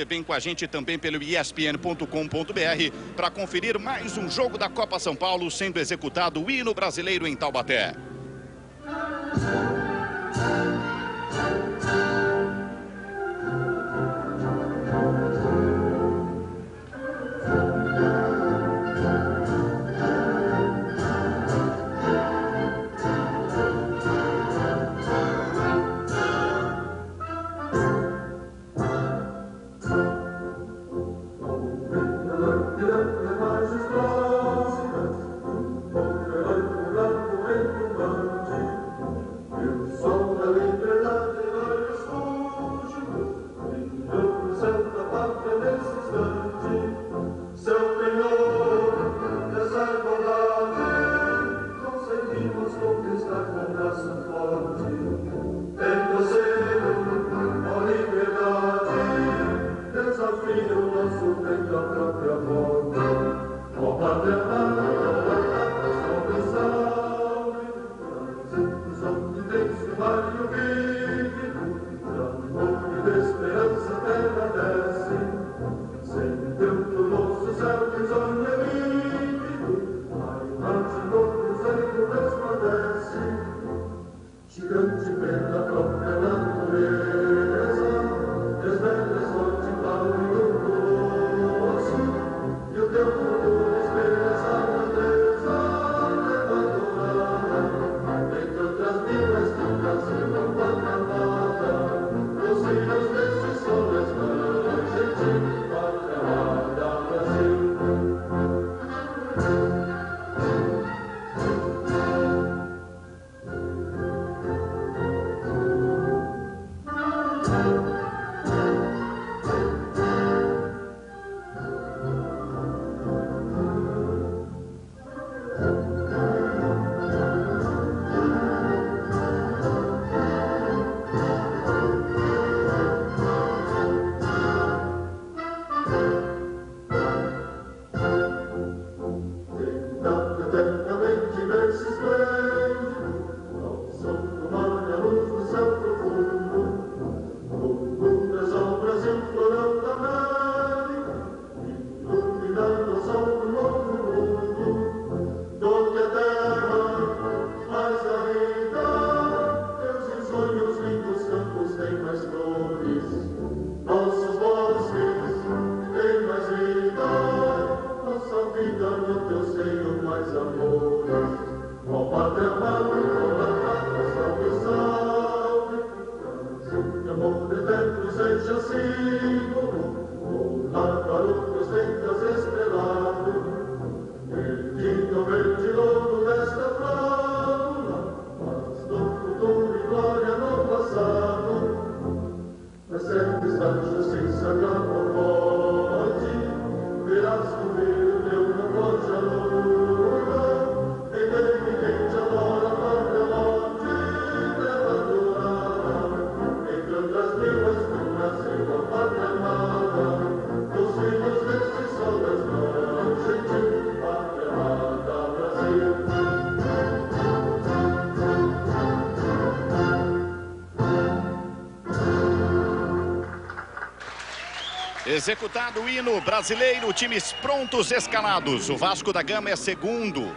Vem com a gente também pelo espn.com.br para conferir mais um jogo da Copa São Paulo sendo executado o hino brasileiro em Taubaté. Executado o hino brasileiro, times prontos, escalados. O Vasco da Gama é segundo.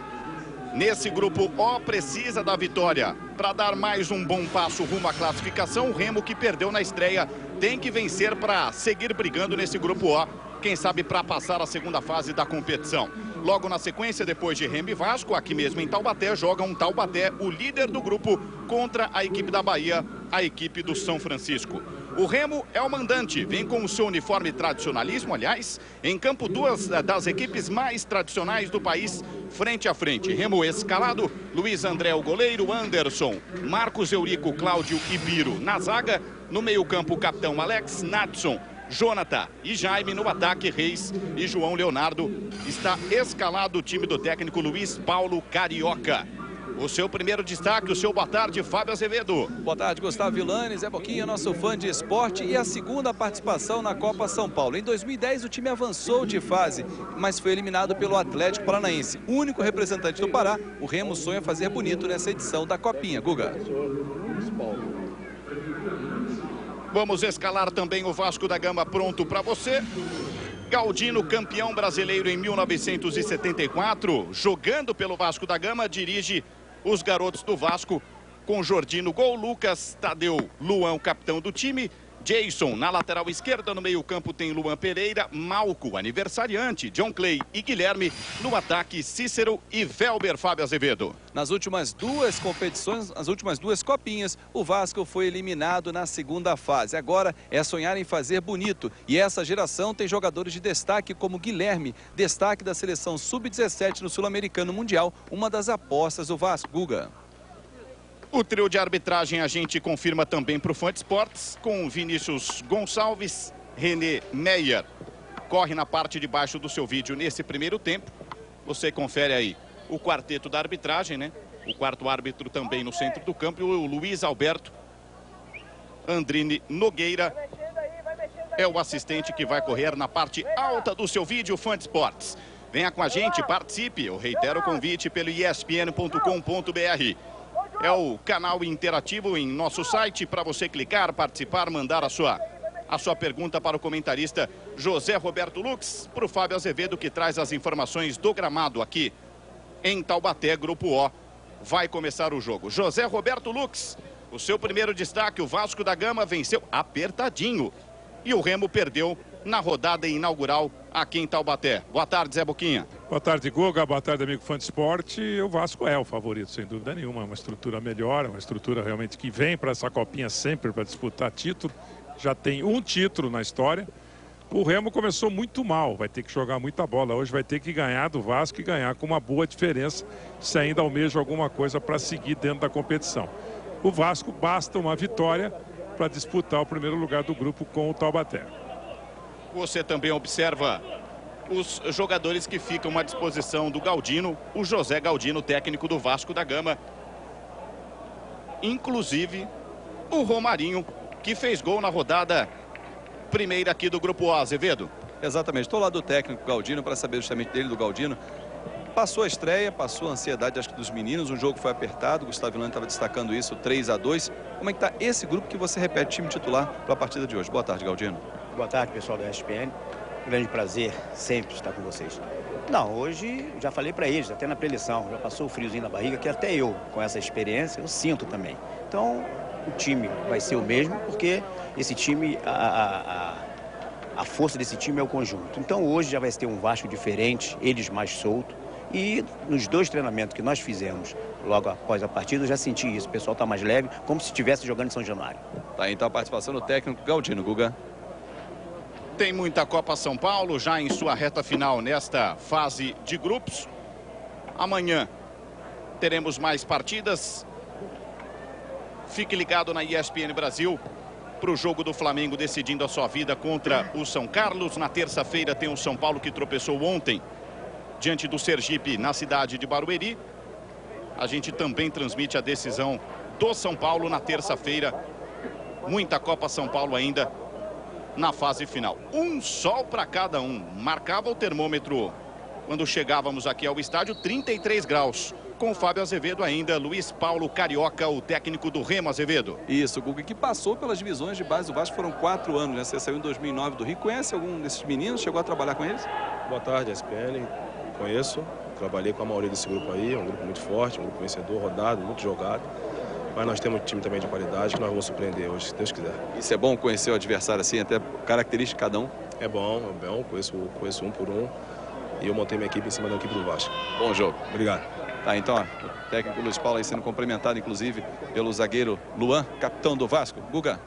Nesse grupo O precisa da vitória para dar mais um bom passo rumo à classificação. O Remo, que perdeu na estreia, tem que vencer para seguir brigando nesse grupo O. Quem sabe para passar a segunda fase da competição. Logo na sequência, depois de Remo e Vasco, aqui mesmo em Taubaté, joga um Taubaté, o líder do grupo, contra a equipe da Bahia, a equipe do São Francisco. O Remo é o mandante, vem com o seu uniforme tradicionalismo, aliás, em campo duas das equipes mais tradicionais do país, frente a frente. Remo escalado, Luiz André o goleiro, Anderson, Marcos Eurico, Cláudio e Biro na zaga, no meio-campo o capitão Alex, Natson, Jonathan e Jaime, no ataque Reis e João Leonardo. Está escalado o time do técnico Luiz Paulo Carioca. O seu primeiro destaque, o seu boa tarde, Fábio Azevedo. Boa tarde, Gustavo Villanes, Zé Boquinha, nosso fã de esporte, e a segunda participação na Copa São Paulo. Em 2010 o time avançou de fase, mas foi eliminado pelo Atlético Paranaense. O único representante do Pará, o Remo sonha fazer bonito nessa edição da Copinha. Guga. Vamos escalar também o Vasco da Gama pronto para você. Galdino, campeão brasileiro em 1974, jogando pelo Vasco da Gama, dirige os garotos do Vasco com Jordino gol, Lucas, Tadeu, Luan, o capitão do time, Jason na lateral esquerda, no meio-campo tem Luan Pereira, Malco, aniversariante, John Clay e Guilherme, no ataque Cícero e Velber Fábio Azevedo. Nas últimas duas competições, as últimas duas copinhas, o Vasco foi eliminado na segunda fase. Agora é sonhar em fazer bonito. E essa geração tem jogadores de destaque como Guilherme, destaque da seleção sub-17 no Sul-Americano Mundial, uma das apostas do Vasco. Guga. O trio de arbitragem a gente confirma também para o Fã de Esportes, com Vinícius Gonçalves, René Meyer. Corre na parte de baixo do seu vídeo nesse primeiro tempo. Você confere aí o quarteto da arbitragem, né? O quarto árbitro também no centro do campo, e o Luiz Alberto Andrini Nogueira é o assistente que vai correr na parte alta do seu vídeo, Fã de Esportes. Venha com a gente, participe. Eu reitero o convite pelo espn.com.br. É o canal interativo em nosso site para você clicar, participar, mandar a sua pergunta para o comentarista José Roberto Lux, para o Fábio Azevedo, que traz as informações do gramado aqui em Taubaté, Grupo O. Vai começar o jogo. José Roberto Lux, o seu primeiro destaque, o Vasco da Gama venceu apertadinho e o Remo perdeu na rodada inaugural aqui em Taubaté. Boa tarde, Zé Boquinha. Boa tarde, Guga. Boa tarde, amigo Fã de Esporte. O Vasco é o favorito, sem dúvida nenhuma. Uma estrutura melhor, uma estrutura realmente que vem para essa copinha sempre para disputar título. Já tem um título na história. O Remo começou muito mal, vai ter que jogar muita bola. Hoje vai ter que ganhar do Vasco e ganhar com uma boa diferença, se ainda almeja alguma coisa para seguir dentro da competição. O Vasco basta uma vitória para disputar o primeiro lugar do grupo com o Taubaté. Você também observa os jogadores que ficam à disposição do Galdino, o José Galdino, técnico do Vasco da Gama. Inclusive o Romarinho, que fez gol na rodada primeira aqui do Grupo O, Azevedo. Exatamente, estou lá do técnico Galdino para saber justamente dele, do Galdino. Passou a estreia, passou a ansiedade, acho que dos meninos, o jogo foi apertado, o Gustavo Vilani estava destacando isso, 3-2. Como é que está esse grupo que você repete, time titular, para a partida de hoje? Boa tarde, Galdino. Boa tarde, pessoal da ESPN. Grande prazer sempre estar com vocês. Não, hoje já falei para eles, até na preleção, já passou o friozinho na barriga, que até eu, com essa experiência, eu sinto também. Então, o time vai ser o mesmo, porque esse time, a força desse time é o conjunto. Então, hoje já vai ter um Vasco diferente, eles mais soltos. E nos dois treinamentos que nós fizemos logo após a partida, eu já senti isso. O pessoal está mais leve, como se estivesse jogando em São Januário. Tá, então a participação do técnico Galdino, Guga. Tem muita Copa São Paulo já em sua reta final nesta fase de grupos. Amanhã teremos mais partidas. Fique ligado na ESPN Brasil para o jogo do Flamengo decidindo a sua vida contra o São Carlos. Na terça-feira tem o São Paulo, que tropeçou ontem diante do Sergipe na cidade de Barueri. A gente também transmite a decisão do São Paulo na terça-feira. Muita Copa São Paulo ainda na fase final. Um sol para cada um. Marcava o termômetro quando chegávamos aqui ao estádio, 33 graus. Com o Fábio Azevedo ainda, Luiz Paulo Carioca, o técnico do Remo, Azevedo. Isso, Guga, que passou pelas divisões de base do Vasco, foram 4 anos, né? Você saiu em 2009 do Rio. Conhece algum desses meninos? Chegou a trabalhar com eles? Boa tarde, SPN. Conheço. Trabalhei com a maioria desse grupo aí. É um grupo muito forte, um grupo vencedor, rodado, muito jogado. Mas nós temos um time também de qualidade que nós vamos surpreender hoje, se Deus quiser. Isso é bom, conhecer o adversário assim, até característica de cada um? É bom, conheço um por um. E eu montei minha equipe em cima da equipe do Vasco. Bom jogo. Obrigado. Tá, então, ó, o técnico Luiz Paulo aí sendo complementado, inclusive, pelo zagueiro Luan, capitão do Vasco. Guga.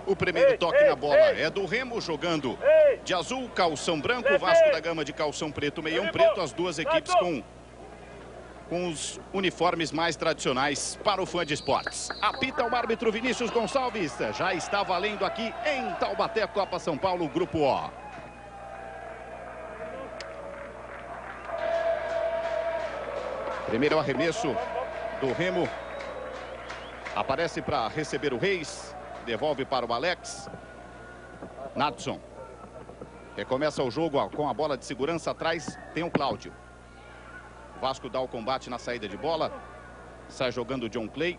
O primeiro toque na bola é do Remo, jogando de azul, calção branco, Vasco da Gama de calção preto, meião preto, as duas equipes com os uniformes mais tradicionais para o Fã de Esportes. Apita o árbitro Vinícius Gonçalves, já está valendo aqui em Taubaté, Copa São Paulo, Grupo O. Primeiro arremesso do Remo, aparece para receber o Reis, devolve para o Alex. Nadson recomeça o jogo com a bola de segurança atrás, tem o Cláudio. Vasco dá o combate na saída de bola, sai jogando o John Clay,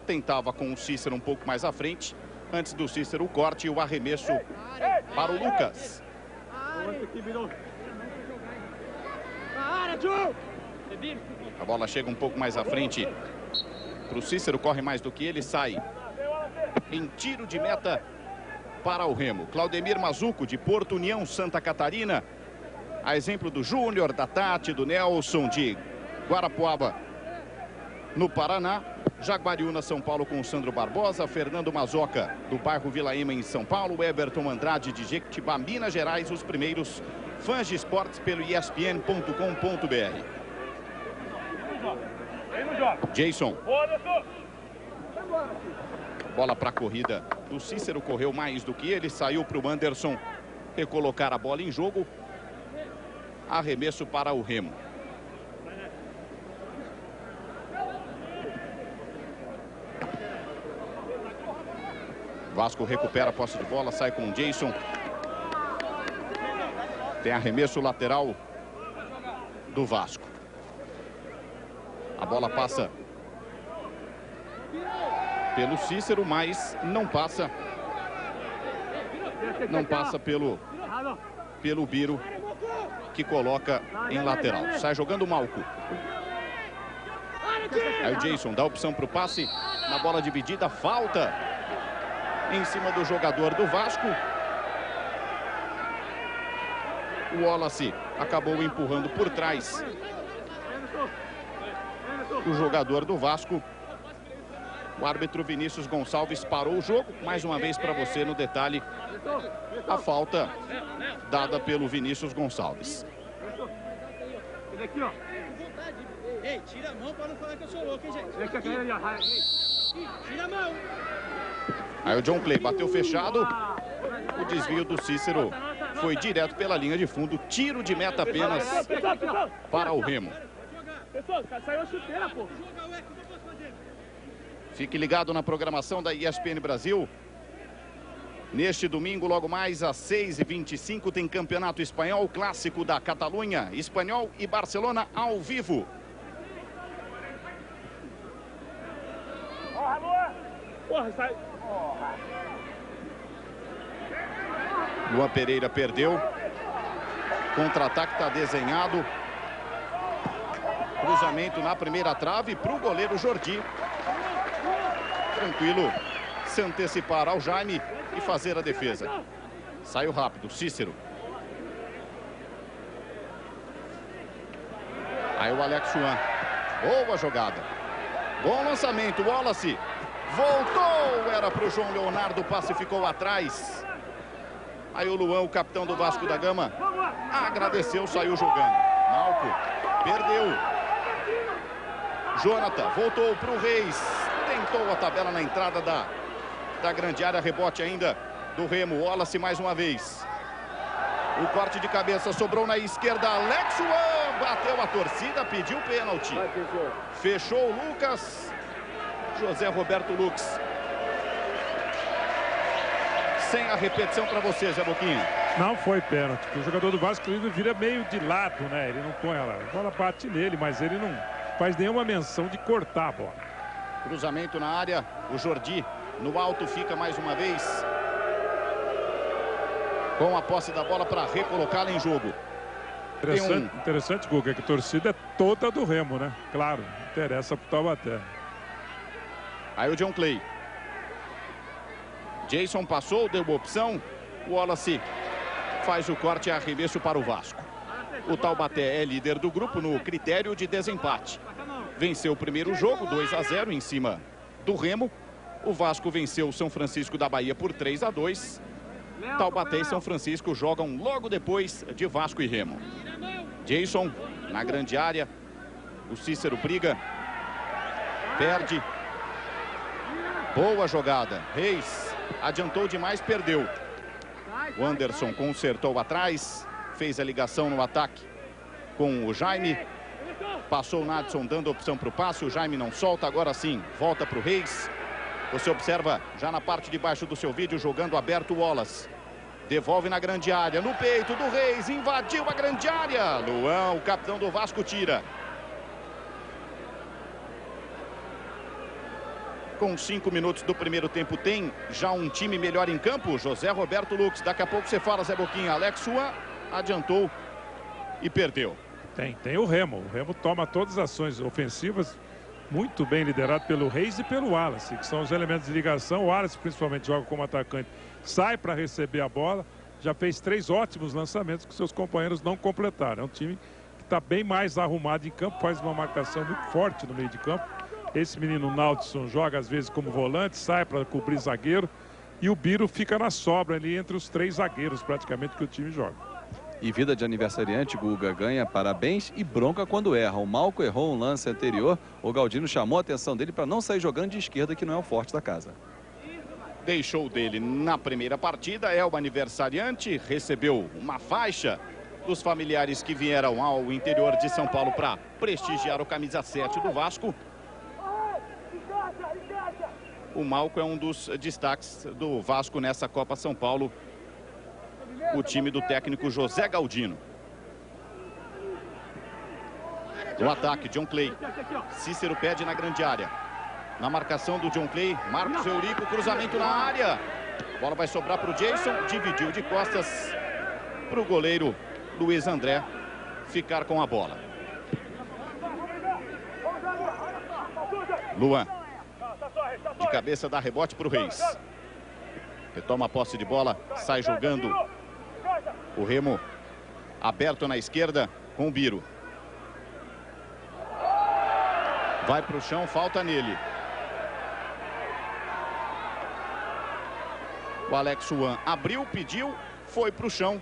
tentava com o Cícero um pouco mais à frente, Antes do Cícero, o corte e o arremesso para o Lucas. A bola chega um pouco mais à frente para o Cícero, corre mais do que ele, sai em tiro de meta para o Remo. Claudemir Mazuco, de Porto União, Santa Catarina. A exemplo do Júnior, da Tati, do Nelson, de Guarapuava, no Paraná. Jaguariúna, São Paulo, com o Sandro Barbosa. Fernando Mazoca, do bairro Vila Ema, em São Paulo. Everton Andrade, de Jequitibá, Minas Gerais. Os primeiros fãs de esportes pelo ESPN.com.br. Jason. Bola para a corrida do Cícero, correu mais do que ele, saiu para o Anderson recolocar a bola em jogo. Arremesso para o Remo. Vasco recupera a posse de bola, sai com o Jason. Tem arremesso lateral do Vasco. A bola passa pelo Cícero, mas não passa. Não passa pelo Biro, que coloca em lateral. Sai jogando o Malco. Aí o Jason dá opção para o passe. Na bola dividida, falta em cima do jogador do Vasco. O Wallace acabou empurrando por trás o jogador do Vasco. O árbitro Vinícius Gonçalves parou o jogo. Mais uma vez para você no detalhe, a falta dada pelo Vinícius Gonçalves. Ei, tira a mão para não falar que eu sou louco, hein, gente? Tira a mão. Aí o John Clay bateu fechado. O desvio do Cícero foi direto pela linha de fundo. Tiro de meta apenas para o Remo. Saiu a chuteira, pô. Fique ligado na programação da ESPN Brasil. Neste domingo, logo mais às 6h25, tem Campeonato Espanhol, Clássico da Catalunha. Espanhol e Barcelona ao vivo. Porra, sai. Luan Pereira perdeu. Contra-ataque está desenhado. Cruzamento na primeira trave para o goleiro Jordi. Tranquilo se antecipar ao Jaime e fazer a defesa. Saiu rápido, Cícero. Aí o Alex Juan. Boa jogada. Bom lançamento, Wallace. Voltou, era para o João Leonardo, o passe ficou atrás. Aí o Luan, o capitão do Vasco da Gama, agradeceu, saiu jogando. Malco, perdeu. Jonathan, voltou para o Reis. Tentou a tabela na entrada da grande área, rebote ainda do Remo. Wallace mais uma vez. O corte de cabeça sobrou na esquerda. Alex Juan bateu a torcida, pediu pênalti. Fechou o Lucas. José Roberto Lux. Sem a repetição para você, Zé Boquinha. Não foi pênalti. O jogador do Vasco vira meio de lado, né? Ele não põe ela. A bola bate nele, mas ele não faz nenhuma menção de cortar a bola. Cruzamento na área. O Jordi no alto fica mais uma vez com a posse da bola para recolocá-la em jogo. Interessante, Guga, que a torcida é toda do Remo, né? Claro, interessa pro Taubaté. Aí o John Clay. Jason passou, deu opção. O Wallace faz o corte e arremesso para o Vasco. O Taubaté é líder do grupo no critério de desempate. Venceu o primeiro jogo, 2-0 em cima do Remo. O Vasco venceu o São Francisco da Bahia por 3-2. Taubaté e São Francisco jogam logo depois de Vasco e Remo. Jason na grande área. O Cícero briga. Perde. Boa jogada. Reis adiantou demais, perdeu. O Anderson consertou atrás. Fez a ligação no ataque com o Jaime. Passou o Nadson dando opção para o passe. O Jaime não solta, agora sim. Volta para o Reis. Você observa já na parte de baixo do seu vídeo, jogando aberto o Wallace. Devolve na grande área, no peito do Reis. Invadiu a grande área. Luan, o capitão do Vasco, tira. Com 5 minutos do primeiro tempo, tem já um time melhor em campo. José Roberto Lux. Daqui a pouco você fala, Zé Boquinha. Alex Suan adiantou e perdeu. Tem o Remo. O Remo toma todas as ações ofensivas, muito bem liderado pelo Reis e pelo Wallace, que são os elementos de ligação. O Wallace principalmente joga como atacante, sai para receber a bola. Já fez 3 ótimos lançamentos que seus companheiros não completaram. É um time que está bem mais arrumado em campo, faz uma marcação muito forte no meio de campo. Esse menino Naldson joga às vezes como volante, sai para cobrir zagueiro. E o Biro fica na sobra ali entre os 3 zagueiros praticamente que o time joga. E vida de aniversariante, Guga ganha parabéns e bronca quando erra. O Malco errou um lance anterior, o Galdino chamou a atenção dele para não sair jogando de esquerda, que não é o forte da casa. Deixou dele na primeira partida, é o aniversariante, recebeu uma faixa dos familiares que vieram ao interior de São Paulo para prestigiar o camisa 7 do Vasco. O Malco é um dos destaques do Vasco nessa Copa São Paulo. O time do técnico José Galdino. O ataque, John Clay. Cícero pede na grande área. Na marcação do John Clay, Marcos Eurico, cruzamento na área. A bola vai sobrar para o Jason, dividiu de costas para o goleiro Luiz André ficar com a bola. Luan. De cabeça dá rebote para o Reis. Retoma a posse de bola, sai jogando. O Remo aberto na esquerda com o Biro. Vai para o chão, falta nele. O Alex Suan abriu, pediu, foi para o chão.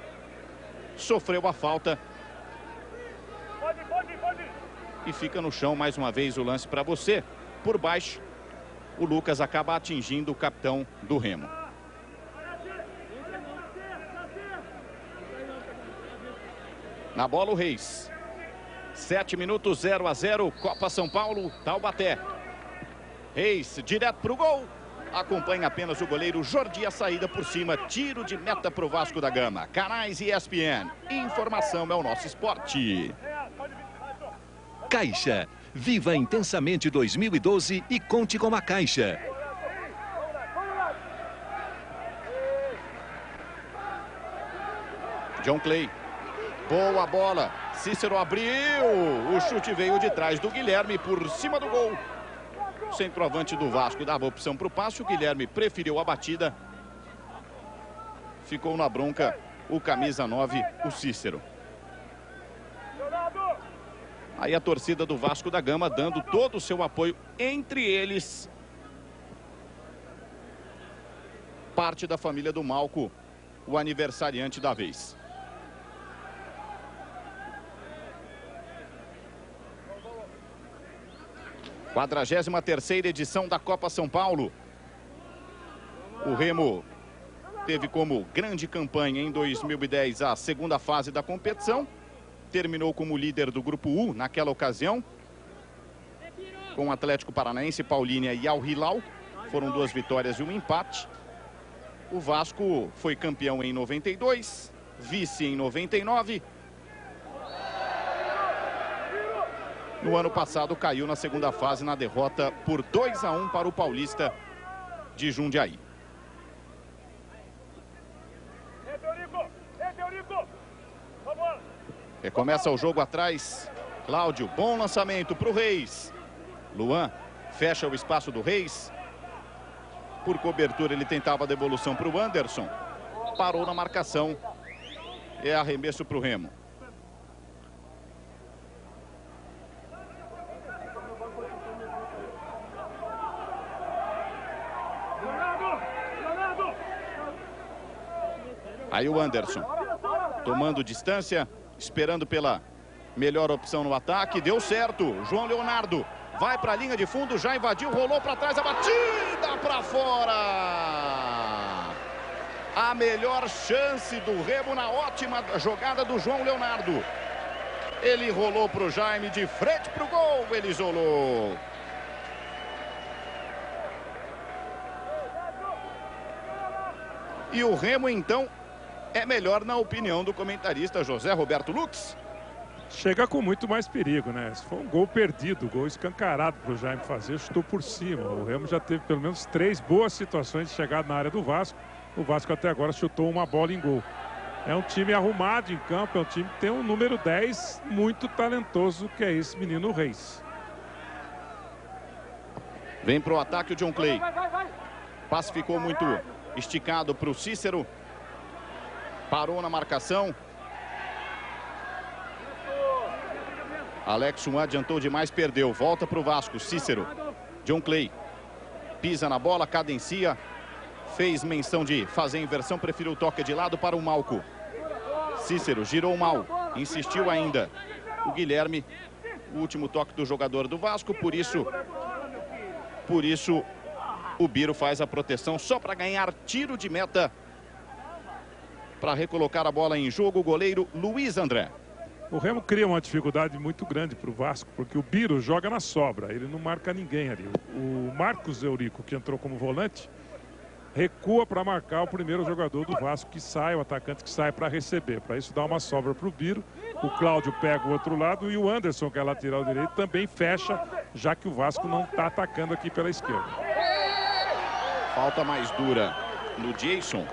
Sofreu a falta. E fica no chão mais uma vez o lance para você. Por baixo, o Lucas acaba atingindo o capitão do Remo. Na bola o Reis. 7 minutos, 0 a 0. Copa São Paulo, Taubaté. Reis direto para o gol. Acompanha apenas o goleiro Jordi, a saída por cima. Tiro de meta para o Vasco da Gama. Canais e ESPN. Informação é o nosso esporte. Caixa. Viva intensamente 2012 e conte com a Caixa. John Clay. Boa bola. Cícero abriu. O chute veio de trás do Guilherme por cima do gol. O centroavante do Vasco dava opção para o passe. O Guilherme preferiu a batida. Ficou na bronca o camisa 9, o Cícero. Aí a torcida do Vasco da Gama dando todo o seu apoio, entre eles parte da família do Malco, o aniversariante da vez. A 43ª edição da Copa São Paulo. O Remo teve como grande campanha em 2010 a segunda fase da competição. Terminou como líder do Grupo U naquela ocasião, com o Atlético Paranaense, Paulínia e Al Hilal. Foram 2 vitórias e um empate. O Vasco foi campeão em 92, vice em 99. No ano passado caiu na segunda fase na derrota por 2 a 1 para o Paulista de Jundiaí. Recomeça o jogo atrás. Cláudio, bom lançamento para o Reis. Luan fecha o espaço do Reis. Por cobertura ele tentava a devolução para o Anderson. Parou na marcação. É arremesso para o Remo. Aí o Anderson tomando distância, esperando pela melhor opção no ataque. Deu certo. João Leonardo vai para a linha de fundo, já invadiu, rolou para trás, a batida para fora. A melhor chance do Remo na ótima jogada do João Leonardo. Ele rolou para o Jaime de frente para o gol, ele isolou. E o Remo então é melhor na opinião do comentarista José Roberto Lux. Chega com muito mais perigo, né? Se for um gol perdido, gol escancarado para o Jaime fazer, chutou por cima. O Remo já teve pelo menos 3 boas situações de chegada na área do Vasco. O Vasco até agora chutou uma bola em gol. É um time arrumado em campo, é um time que tem um número 10 muito talentoso, que é esse menino Reis. Vem para o ataque o John Clay. Passe ficou muito esticado para o Cícero. Parou na marcação. Alex Juan adiantou demais, perdeu. Volta para o Vasco, Cícero. John Clay. Pisa na bola, cadencia. Fez menção de fazer a inversão, preferiu o toque de lado para o Malco. Cícero girou mal, insistiu ainda. O Guilherme, o último toque do jogador do Vasco, por isso o Biro faz a proteção só para ganhar tiro de meta. Para recolocar a bola em jogo, o goleiro Luiz André. O Remo cria uma dificuldade muito grande para o Vasco, porque o Biro joga na sobra, ele não marca ninguém ali. O Marcos Eurico, que entrou como volante, recua para marcar o primeiro jogador do Vasco que sai, o atacante que sai para receber. Para isso dá uma sobra para o Biro. O Cláudio pega o outro lado e o Anderson, que é lateral direito, também fecha, já que o Vasco não está atacando aqui pela esquerda. Falta mais dura no Jason.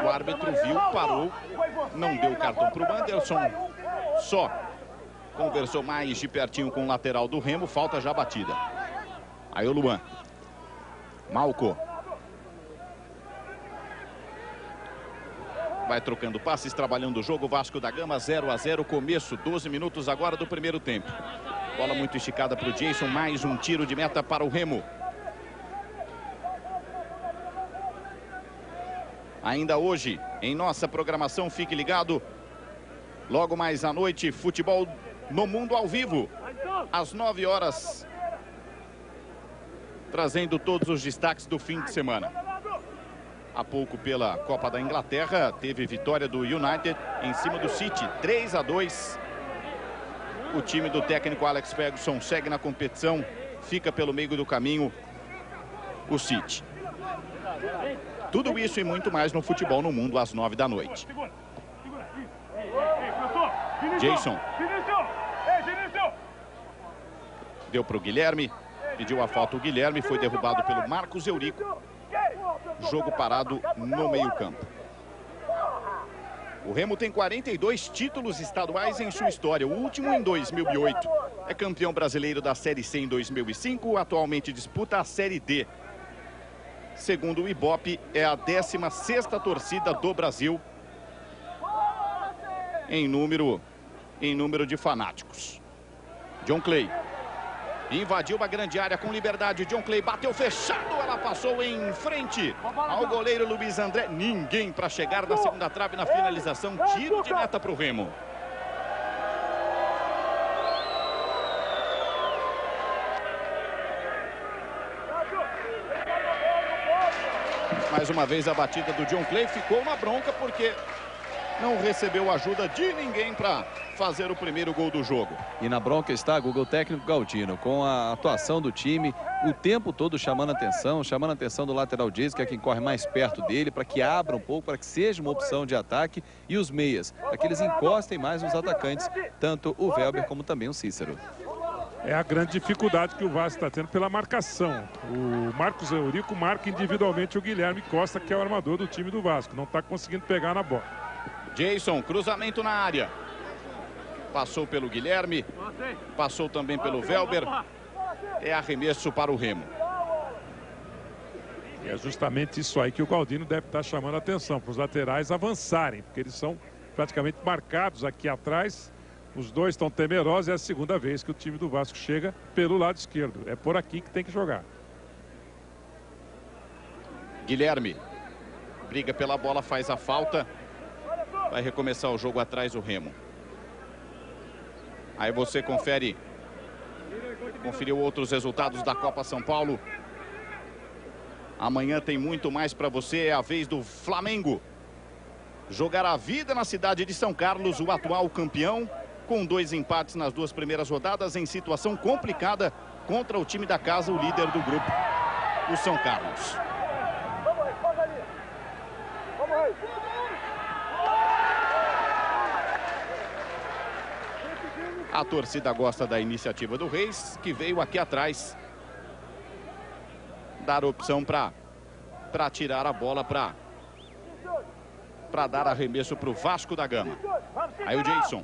O árbitro viu, parou, não deu cartão para o Anderson, só conversou mais de pertinho com o lateral do Remo, falta já batida. Aí o Luan. Malco. Vai trocando passes, trabalhando o jogo. Vasco da Gama 0-0, começo, 12 minutos agora do primeiro tempo. Bola muito esticada para o Jason, mais um tiro de meta para o Remo. Ainda hoje, em nossa programação, fique ligado. Logo mais à noite, futebol no mundo ao vivo, às 9 horas. Trazendo todos os destaques do fim de semana. Há pouco, pela Copa da Inglaterra, teve vitória do United em cima do City, 3-2. O time do técnico Alex Ferguson segue na competição, fica pelo meio do caminho o City. Tudo isso e muito mais no Futebol no Mundo, às 9 da noite. Jason. Deu para o Guilherme. Pediu a falta o Guilherme. Foi derrubado pelo Marcos Eurico. Jogo parado no meio-campo. O Remo tem 42 títulos estaduais em sua história. O último em 2008. É campeão brasileiro da Série C em 2005. Atualmente disputa a Série D. Segundo o Ibope, é a 16ª torcida do Brasil em número de fanáticos. John Clay invadiu a grande área com liberdade. John Clay bateu fechado, ela passou em frente ao goleiro Luiz André. Ninguém para chegar na segunda trave na finalização. Tiro de meta para o Remo. Mais uma vez a batida do John Clay, ficou uma bronca porque não recebeu ajuda de ninguém para fazer o primeiro gol do jogo. E na bronca está o técnico Galdino, com a atuação do time, o tempo todo chamando a atenção do lateral direito, que é quem corre mais perto dele, para que abra um pouco, para que seja uma opção de ataque, e os meias, para que eles encostem mais nos atacantes, tanto o Welber como também o Cícero. É a grande dificuldade que o Vasco está tendo pela marcação. O Marcos Eurico marca individualmente o Guilherme Costa, que é o armador do time do Vasco. Não está conseguindo pegar na bola. Jason, cruzamento na área. Passou pelo Guilherme. Passou também pelo Welber. É arremesso para o Remo. E é justamente isso aí que o Galdino deve estar chamando a atenção, para os laterais avançarem, porque eles são praticamente marcados aqui atrás. Os dois estão temerosos, é a segunda vez que o time do Vasco chega pelo lado esquerdo. É por aqui que tem que jogar. Guilherme briga pela bola, faz a falta. Vai recomeçar o jogo atrás o Remo. Aí você conferiu outros resultados da Copa São Paulo. Amanhã tem muito mais para você. É a vez do Flamengo jogar a vida na cidade de São Carlos, o atual campeão, com 2 empates nas 2 primeiras rodadas, em situação complicada contra o time da casa, o líder do grupo, o São Carlos. A torcida gosta da iniciativa do Reis, que veio aqui atrás dar opção para tirar a bola, para dar arremesso para o Vasco da Gama. Aí o Jason.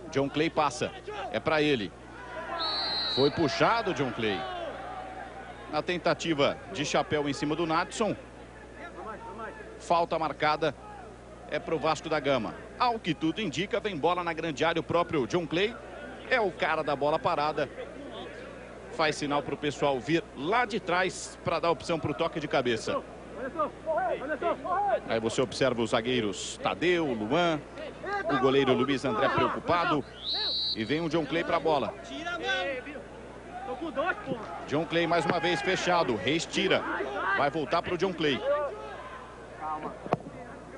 John Clay passa. É para ele. Foi puxado John Clay. Na tentativa de chapéu em cima do Nadson. Falta marcada. É para o Vasco da Gama. Ao que tudo indica, vem bola na grande área. O próprio John Clay é o cara da bola parada. Faz sinal para o pessoal vir lá de trás para dar opção para o toque de cabeça. Aí você observa os zagueiros Tadeu, Luan, o goleiro Luiz André preocupado. E vem o John Clay para a bola. John Clay mais uma vez fechado. Reis tira. Vai voltar para o John Clay.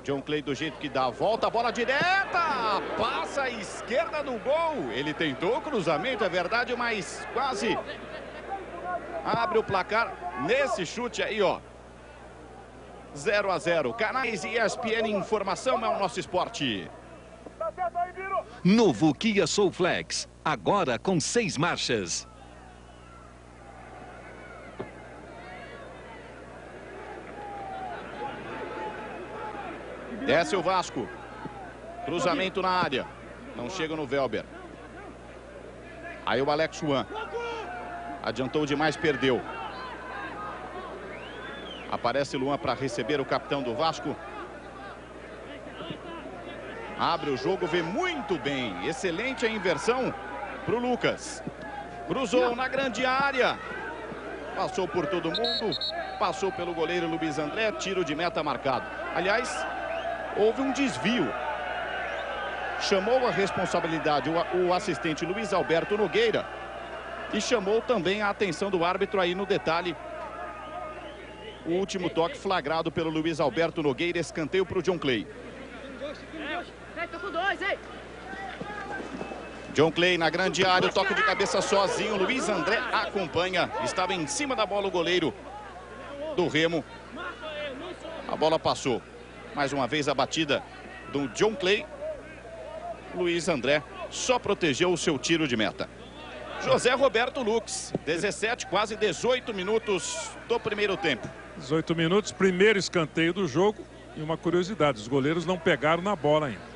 John Clay do jeito que dá a volta, a bola direta, passa à esquerda do gol. Ele tentou cruzamento, é verdade, mas quase abre o placar nesse chute aí, ó. 0 a 0. Canais e ESPN, informação é o nosso esporte. Novo Kia Soul Flex, agora com 6 marchas. Desce o Vasco. Cruzamento na área. Não chega no Welber. Aí o Alex Juan. Adiantou demais, perdeu. Aparece Luan para receber o capitão do Vasco. Abre o jogo, vê muito bem. Excelente a inversão para o Lucas. Cruzou na grande área. Passou por todo mundo. Passou pelo goleiro Luiz André. Tiro de meta marcado. Aliás, houve um desvio. Chamou a responsabilidade o assistente Luiz Alberto Nogueira. E chamou também a atenção do árbitro aí no detalhe. O último toque flagrado pelo Luiz Alberto Nogueira. Escanteio para o John Clay. John Clay na grande área. O toque de cabeça sozinho. Luiz André acompanha. Estava em cima da bola o goleiro do Remo. A bola passou. Mais uma vez a batida do John Clay. Luiz André só protegeu o seu tiro de meta. José Roberto Lux, 17, quase 18 minutos do primeiro tempo. 18 minutos, primeiro escanteio do jogo. E uma curiosidade, os goleiros não pegaram na bola ainda.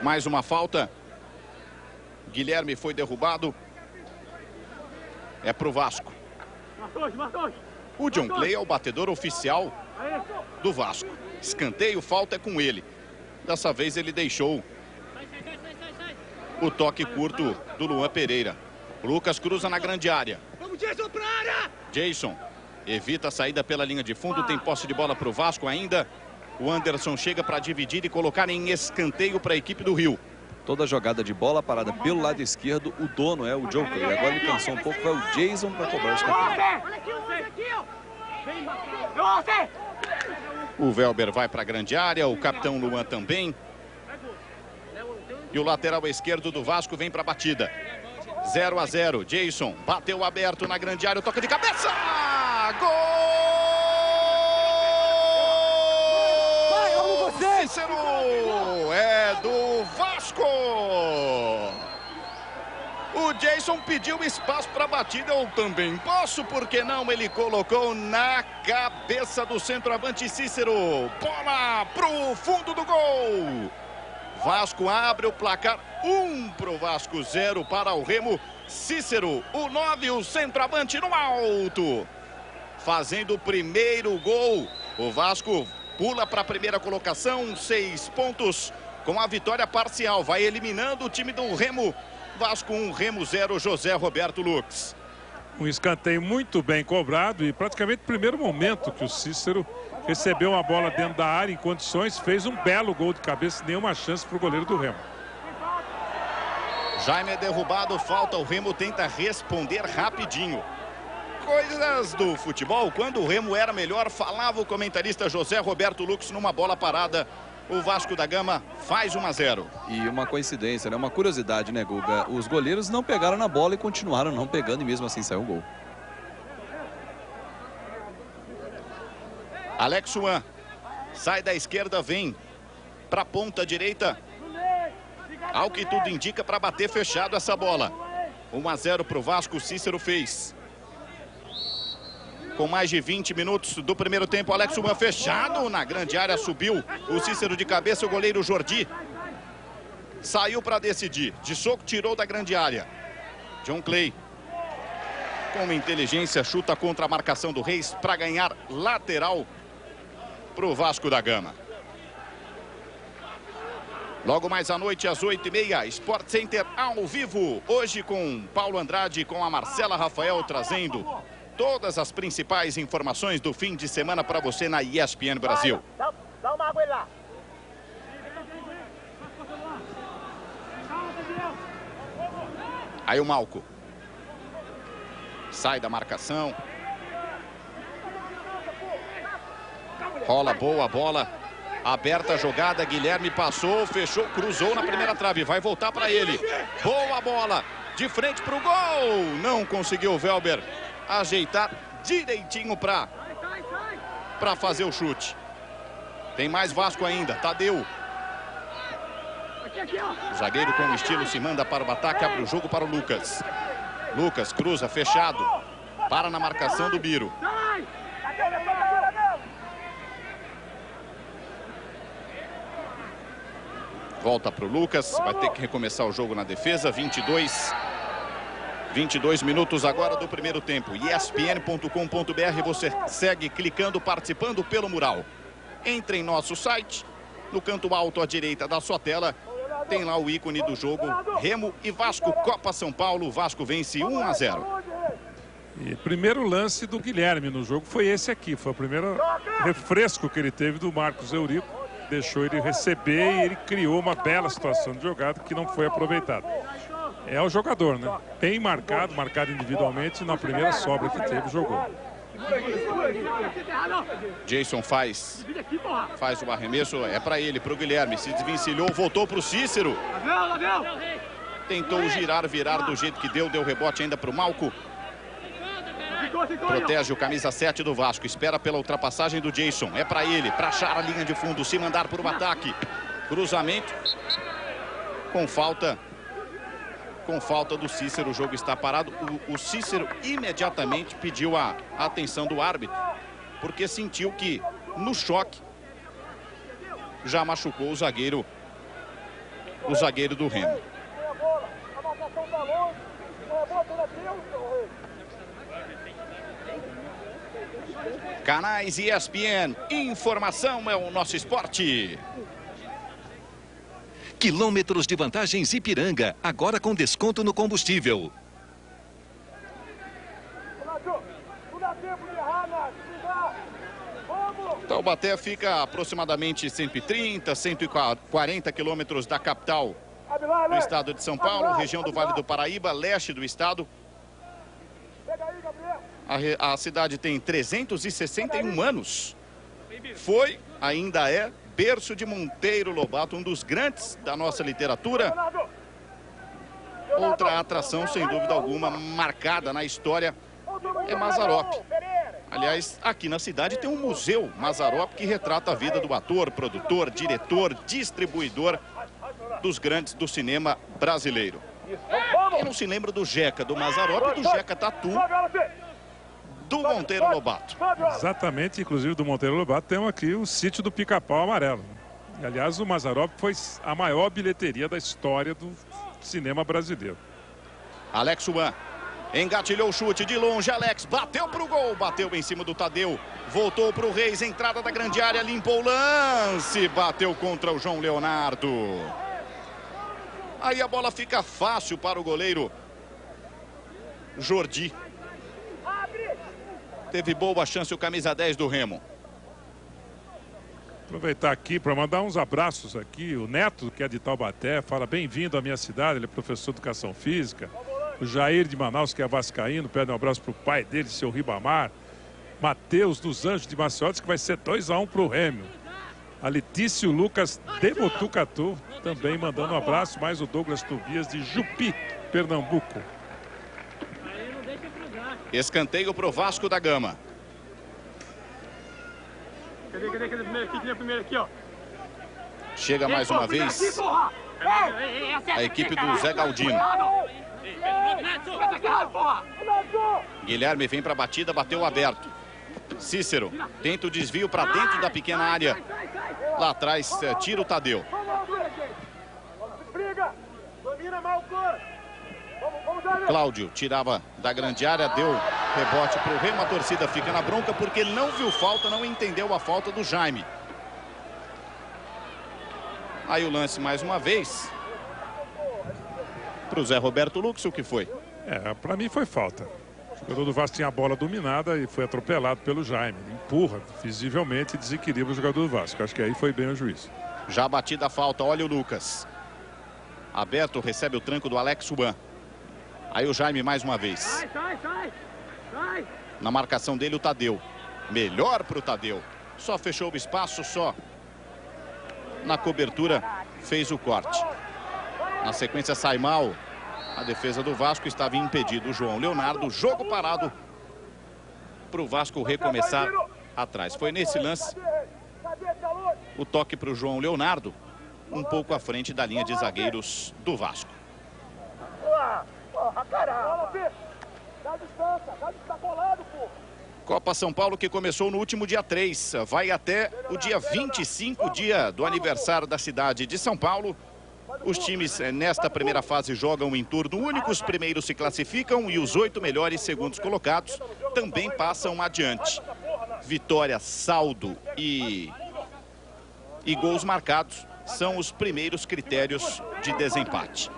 Mais uma falta. Guilherme foi derrubado. É pro Vasco. O John Clay é o batedor oficial do Vasco. Escanteio, falta é com ele. Dessa vez ele deixou o toque curto do Luan Pereira. Lucas cruza na grande área. Jason evita a saída pela linha de fundo. Tem posse de bola para o Vasco ainda. O Anderson chega para dividir e colocar em escanteio para a equipe do Rio. Toda a jogada de bola parada pelo lado esquerdo, o dono é o John Clay. Agora ele cansou um pouco, vai o Jason para cobrar o escanteio. O Welber vai para a grande área, o capitão Luan também. E o lateral esquerdo do Vasco vem para a batida. 0 a 0. Jason bateu aberto na grande área, o toque de cabeça! Gol! Cícero! É do Vasco! O Jason pediu espaço para a batida, eu também posso, por que não? Ele colocou na cabeça do centroavante Cícero. Bola pro fundo do gol. Vasco abre o placar, 1 pro Vasco, 0 para o Remo. Cícero, o 9, o centroavante no alto. Fazendo o primeiro gol. O Vasco pula para a primeira colocação, 6 pontos com a vitória parcial. Vai eliminando o time do Remo. Vasco 1, Remo 0, José Roberto Lux. Um escanteio muito bem cobrado e praticamente o primeiro momento que o Cícero recebeu uma bola dentro da área em condições, fez um belo gol de cabeça, nenhuma chance para o goleiro do Remo. Jaime é derrubado, falta, o Remo tenta responder rapidinho. Coisas do futebol, quando o Remo era melhor, falava o comentarista José Roberto Lux numa bola parada. O Vasco da Gama faz 1 a 0. E uma coincidência, né? Uma curiosidade, né, Guga? Os goleiros não pegaram na bola e continuaram não pegando e mesmo assim saiu o gol. Alex Suan sai da esquerda, vem para a ponta direita. Ao que tudo indica, para bater fechado essa bola. 1-0 para o Vasco, o Cícero fez. Com mais de 20 minutos do primeiro tempo, Alex Suan fechado na grande área, subiu o Cícero de cabeça, o goleiro Jordi saiu para decidir. De soco, tirou da grande área. John Clay, com inteligência, chuta contra a marcação do Reis para ganhar lateral para o Vasco da Gama. Logo mais à noite, às 8h30, Sport Center ao vivo. Hoje com Paulo Andrade, com a Marcela Rafael, trazendo todas as principais informações do fim de semana para você na ESPN Brasil. Dá uma água aí lá. Aí o Malco sai da marcação. Rola boa a bola. Aberta a jogada, Guilherme passou, fechou, cruzou na primeira trave. Vai voltar para ele. Boa bola, de frente para o gol. Não conseguiu o Velber ajeitar direitinho para fazer o chute. Tem mais Vasco ainda, Tadeu. O zagueiro com estilo se manda para o ataque, abre o jogo para o Lucas. Lucas cruza, fechado. Para na marcação do Biro. Volta para o Lucas, vai ter que recomeçar o jogo na defesa. 22 minutos agora do primeiro tempo. ESPN.com.br, você segue clicando, participando pelo mural. Entre em nosso site, no canto alto à direita da sua tela, tem lá o ícone do jogo. Remo e Vasco, Copa São Paulo. O Vasco vence 1-0. E primeiro lance do Guilherme no jogo foi esse aqui. Foi o primeiro refresco que ele teve do Marcos Eurico. Deixou ele receber e ele criou uma bela situação de jogada que não foi aproveitada. É o jogador, né? Bem marcado, marcado individualmente. Na primeira sobra que teve, jogou. Jason faz o arremesso, é para ele, para o Guilherme. Se desvencilhou, voltou para o Cícero. Tentou girar, virar do jeito que deu rebote ainda para o Malco. Protege o camisa 7 do Vasco. Espera pela ultrapassagem do Jason. É para ele, para achar a linha de fundo, se mandar por um ataque. Cruzamento. Com falta do Cícero, o jogo está parado. O Cícero imediatamente pediu a atenção do árbitro, porque sentiu que no choque já machucou o zagueiro do Remo. Canais ESPN, informação é o nosso esporte. Quilômetros de vantagens Ipiranga, agora com desconto no combustível. Taubaté fica aproximadamente 130, 140 quilômetros da capital do estado de São Paulo, região do Vale do Paraíba, leste do estado. A cidade tem 361 anos. Foi, ainda é, berço de Monteiro Lobato, um dos grandes da nossa literatura. Outra atração, sem dúvida alguma, marcada na história, é Mazzaropi. Aliás, aqui na cidade tem um museu Mazzaropi que retrata a vida do ator, produtor, diretor, distribuidor dos grandes do cinema brasileiro. Quem não se lembra do Jeca, do Mazzaropi e do Jeca Tatu, do Monteiro Lobato. Exatamente, inclusive do Monteiro Lobato temos aqui o sítio do Pica-Pau Amarelo. E, aliás, o Mazzaropi foi a maior bilheteria da história do cinema brasileiro. Alex Suan engatilhou o chute de longe. Alex bateu pro gol, bateu em cima do Tadeu, voltou pro Reis, entrada da grande área, limpou o lance, bateu contra o João Leonardo. Aí a bola fica fácil para o goleiro Jordi. Teve boa chance o camisa 10 do Remo. Aproveitar aqui para mandar uns abraços aqui. O Neto, que é de Taubaté, fala bem-vindo à minha cidade. Ele é professor de educação física. O Jair de Manaus, que é vascaíno, pede um abraço para o pai dele, seu Ribamar. Mateus dos Anjos de Maceió, que vai ser 2-1 para o Remo. A Letícia e o Lucas de Botucatu também mandando um abraço. Mais o Douglas Tobias de Jupi, Pernambuco. Escanteio para o Vasco da Gama. Cadê? Primeiro aqui, ó. Chega mais uma vez a equipe do Zé Galdino. Guilherme vem para a batida, bateu aberto. Cícero tenta o desvio para dentro da pequena área. Lá atrás, tira o Tadeu. Cláudio tirava da grande área, deu rebote para o Remo. A torcida fica na bronca porque não viu falta, não entendeu a falta do Jaime. Aí o lance mais uma vez para o Zé Roberto Lucas. O que foi? Para mim foi falta. O jogador do Vasco tinha a bola dominada e foi atropelado pelo Jaime. Empurra visivelmente e desequilibra o jogador do Vasco. Acho que aí foi bem o juiz. Já batida a falta, olha o Lucas. Aberto, recebe o tranco do Alex Uban. Aí o Jaime mais uma vez. Sai. Na marcação dele o Tadeu. Melhor para o Tadeu. Só fechou o espaço, só na cobertura fez o corte. Na sequência sai mal. A defesa do Vasco estava impedido. O João Leonardo, jogo parado para o Vasco recomeçar atrás. Foi nesse lance o toque para o João Leonardo, um pouco à frente da linha de zagueiros do Vasco. Copa São Paulo que começou no último dia 3, vai até o dia 25, dia do aniversário da cidade de São Paulo. Os times nesta primeira fase jogam em turno único, os primeiros se classificam e os 8 melhores segundos colocados também passam adiante. Vitória, saldo e gols marcados são os primeiros critérios de desempate.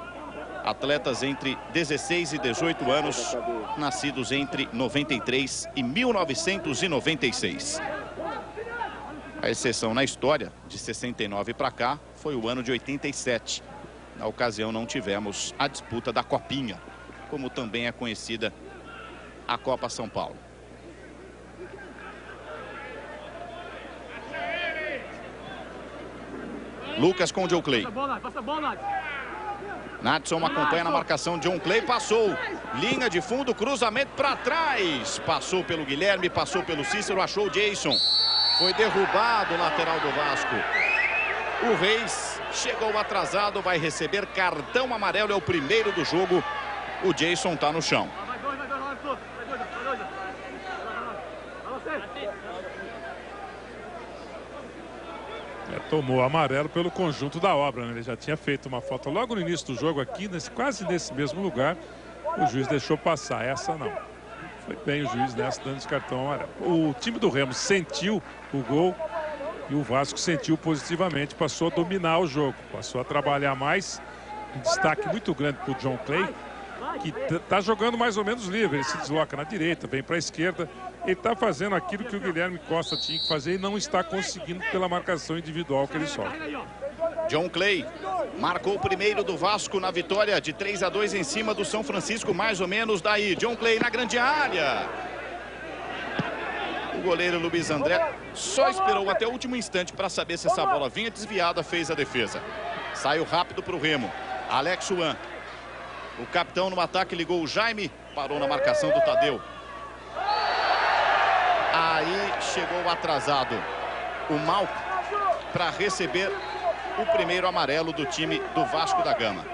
Atletas entre 16 e 18 anos, nascidos entre 93 e 1996. A exceção na história, de 69 para cá, foi o ano de 87. Na ocasião não tivemos a disputa da Copinha, como também é conhecida a Copa São Paulo. Lucas com o John Clay. Passa a bola, Nadson acompanha na marcação. John Clay passou. Linha de fundo, cruzamento para trás. Passou pelo Guilherme, passou pelo Cícero, achou o Jason. Foi derrubado o lateral do Vasco. O Reis chegou atrasado, vai receber cartão amarelo, é o primeiro do jogo. O Jason está no chão. Tomou amarelo pelo conjunto da obra, né? Ele já tinha feito uma falta logo no início do jogo aqui, quase nesse mesmo lugar. O juiz deixou passar, essa não. Foi bem o juiz nessa, dando esse cartão amarelo. O time do Remo sentiu o gol e o Vasco sentiu positivamente, passou a dominar o jogo, passou a trabalhar mais. Um destaque muito grande para o John Clay, que está jogando mais ou menos livre. Ele se desloca na direita, vem para a esquerda. Ele está fazendo aquilo que o Guilherme Costa tinha que fazer e não está conseguindo pela marcação individual que ele sofre. John Clay marcou o primeiro do Vasco na vitória de 3-2 em cima do São Francisco, mais ou menos daí. John Clay na grande área. O goleiro Luiz André só esperou até o último instante para saber se essa bola vinha desviada, fez a defesa. Saiu rápido para o Remo. Alex Juan. O capitão no ataque ligou o Jaime, parou na marcação do Tadeu. Aí chegou atrasado o Malco para receber o primeiro amarelo do time do Vasco da Gama.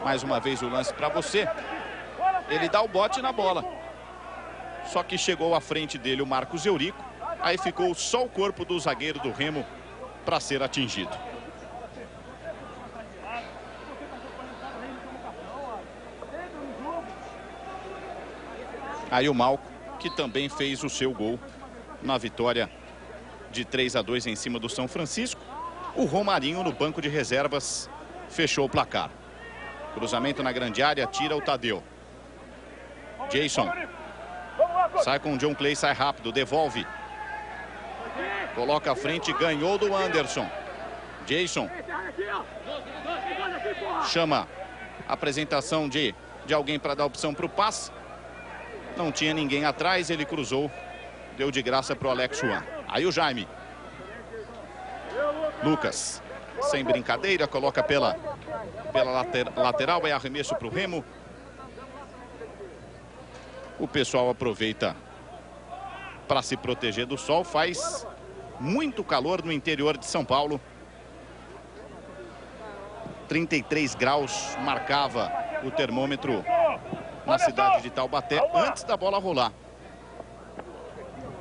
Mais uma vez o lance para você. Ele dá o bote na bola. Só que chegou à frente dele o Marcos Eurico. Aí ficou só o corpo do zagueiro do Remo para ser atingido. Aí o Malco, que também fez o seu gol na vitória de 3-2 em cima do São Francisco. O Romarinho no banco de reservas fechou o placar. Cruzamento na grande área, tira o Tadeu. Jason sai com o John Clay, sai rápido, devolve. Coloca à frente, ganhou do Anderson. Jason chama a apresentação de alguém para dar opção para o passe. Não tinha ninguém atrás, ele cruzou, deu de graça para o Alex Juan. Aí o Jaime. Lucas, sem brincadeira, coloca pela lateral, é arremesso para o Remo. O pessoal aproveita para se proteger do sol, faz muito calor no interior de São Paulo. 33 graus marcava o termômetro na cidade de Taubaté antes da bola rolar.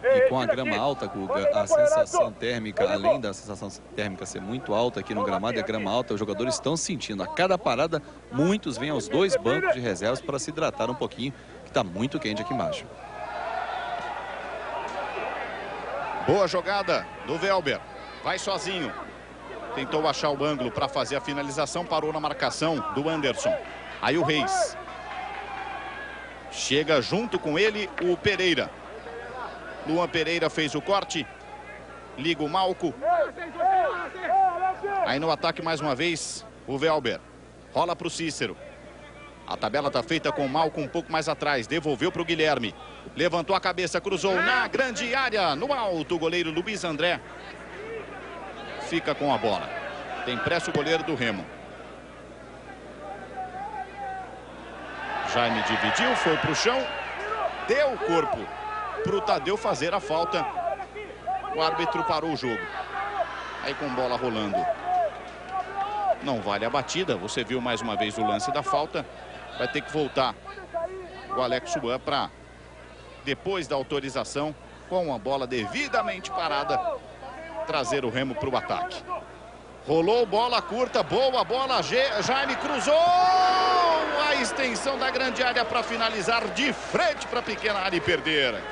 E com a grama alta, Guga, a sensação térmica, além da sensação térmica ser muito alta aqui no gramado, e a grama alta, os jogadores estão sentindo. A cada parada, muitos vêm aos 2 bancos de reservas para se hidratar um pouquinho, que está muito quente aqui embaixo. Boa jogada do Welber. Vai sozinho. Tentou achar o ângulo para fazer a finalização, parou na marcação do Anderson. Aí o Reis. Chega junto com ele o Pereira. Luan Pereira fez o corte. Liga o Malco. Aí no ataque mais uma vez o Welber. Rola para o Cícero. A tabela está feita com o Malco um pouco mais atrás. Devolveu para o Guilherme. Levantou a cabeça, cruzou na grande área. No alto, o goleiro Luiz André fica com a bola. Tem pressa o goleiro do Remo. Jaime dividiu, foi para o chão. Deu o corpo para o Tadeu fazer a falta. O árbitro parou o jogo. Aí com bola rolando. Não vale a batida. Você viu mais uma vez o lance da falta. Vai ter que voltar o Alex Suan para, depois da autorização, com a bola devidamente parada, trazer o Remo para o ataque. Rolou, bola curta, boa bola. Jaime cruzou a extensão da grande área para finalizar de frente para a pequena área e perder.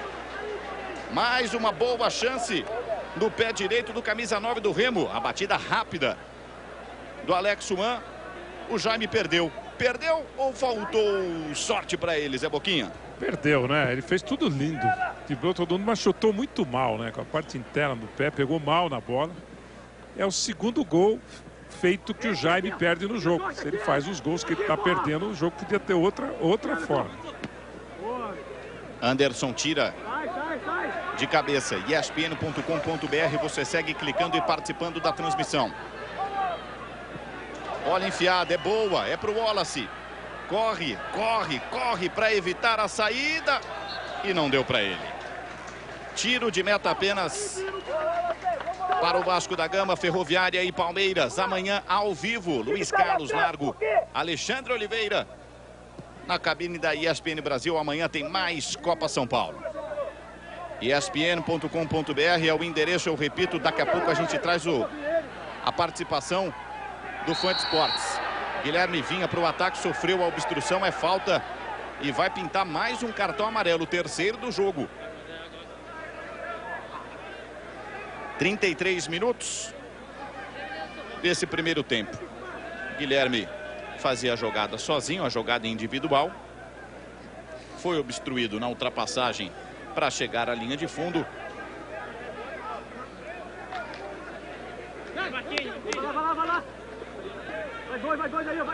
Mais uma boa chance no pé direito do camisa 9 do Remo. A batida rápida do Alex Suan. O Jaime perdeu. Perdeu ou faltou sorte para ele, Zé Boquinha? Perdeu, né? Ele fez tudo lindo. Driblou todo mundo, mas chutou muito mal, né? Com a parte interna do pé, pegou mal na bola. É o segundo gol feito que o Jaime perde no jogo. Se ele faz os gols que ele está perdendo, o jogo podia ter outra forma. Anderson tira de cabeça. ESPN.com.br. Você segue clicando e participando da transmissão. Bola enfiada, é boa, é para o Wallace. Corre, corre, corre para evitar a saída. E não deu para ele. Tiro de meta apenas para o Vasco da Gama, Ferroviária e Palmeiras. Amanhã ao vivo, Luiz Carlos Largo, Alexandre Oliveira. Na cabine da ESPN Brasil, amanhã tem mais Copa São Paulo. ESPN.com.br é o endereço, eu repito, daqui a pouco a gente traz a participação do Fã de Esportes. Guilherme vinha para o ataque, sofreu a obstrução, é falta e vai pintar mais um cartão amarelo, o terceiro do jogo. 33 minutos desse primeiro tempo. Guilherme fazia a jogada sozinho, a jogada individual. Foi obstruído na ultrapassagem para chegar à linha de fundo.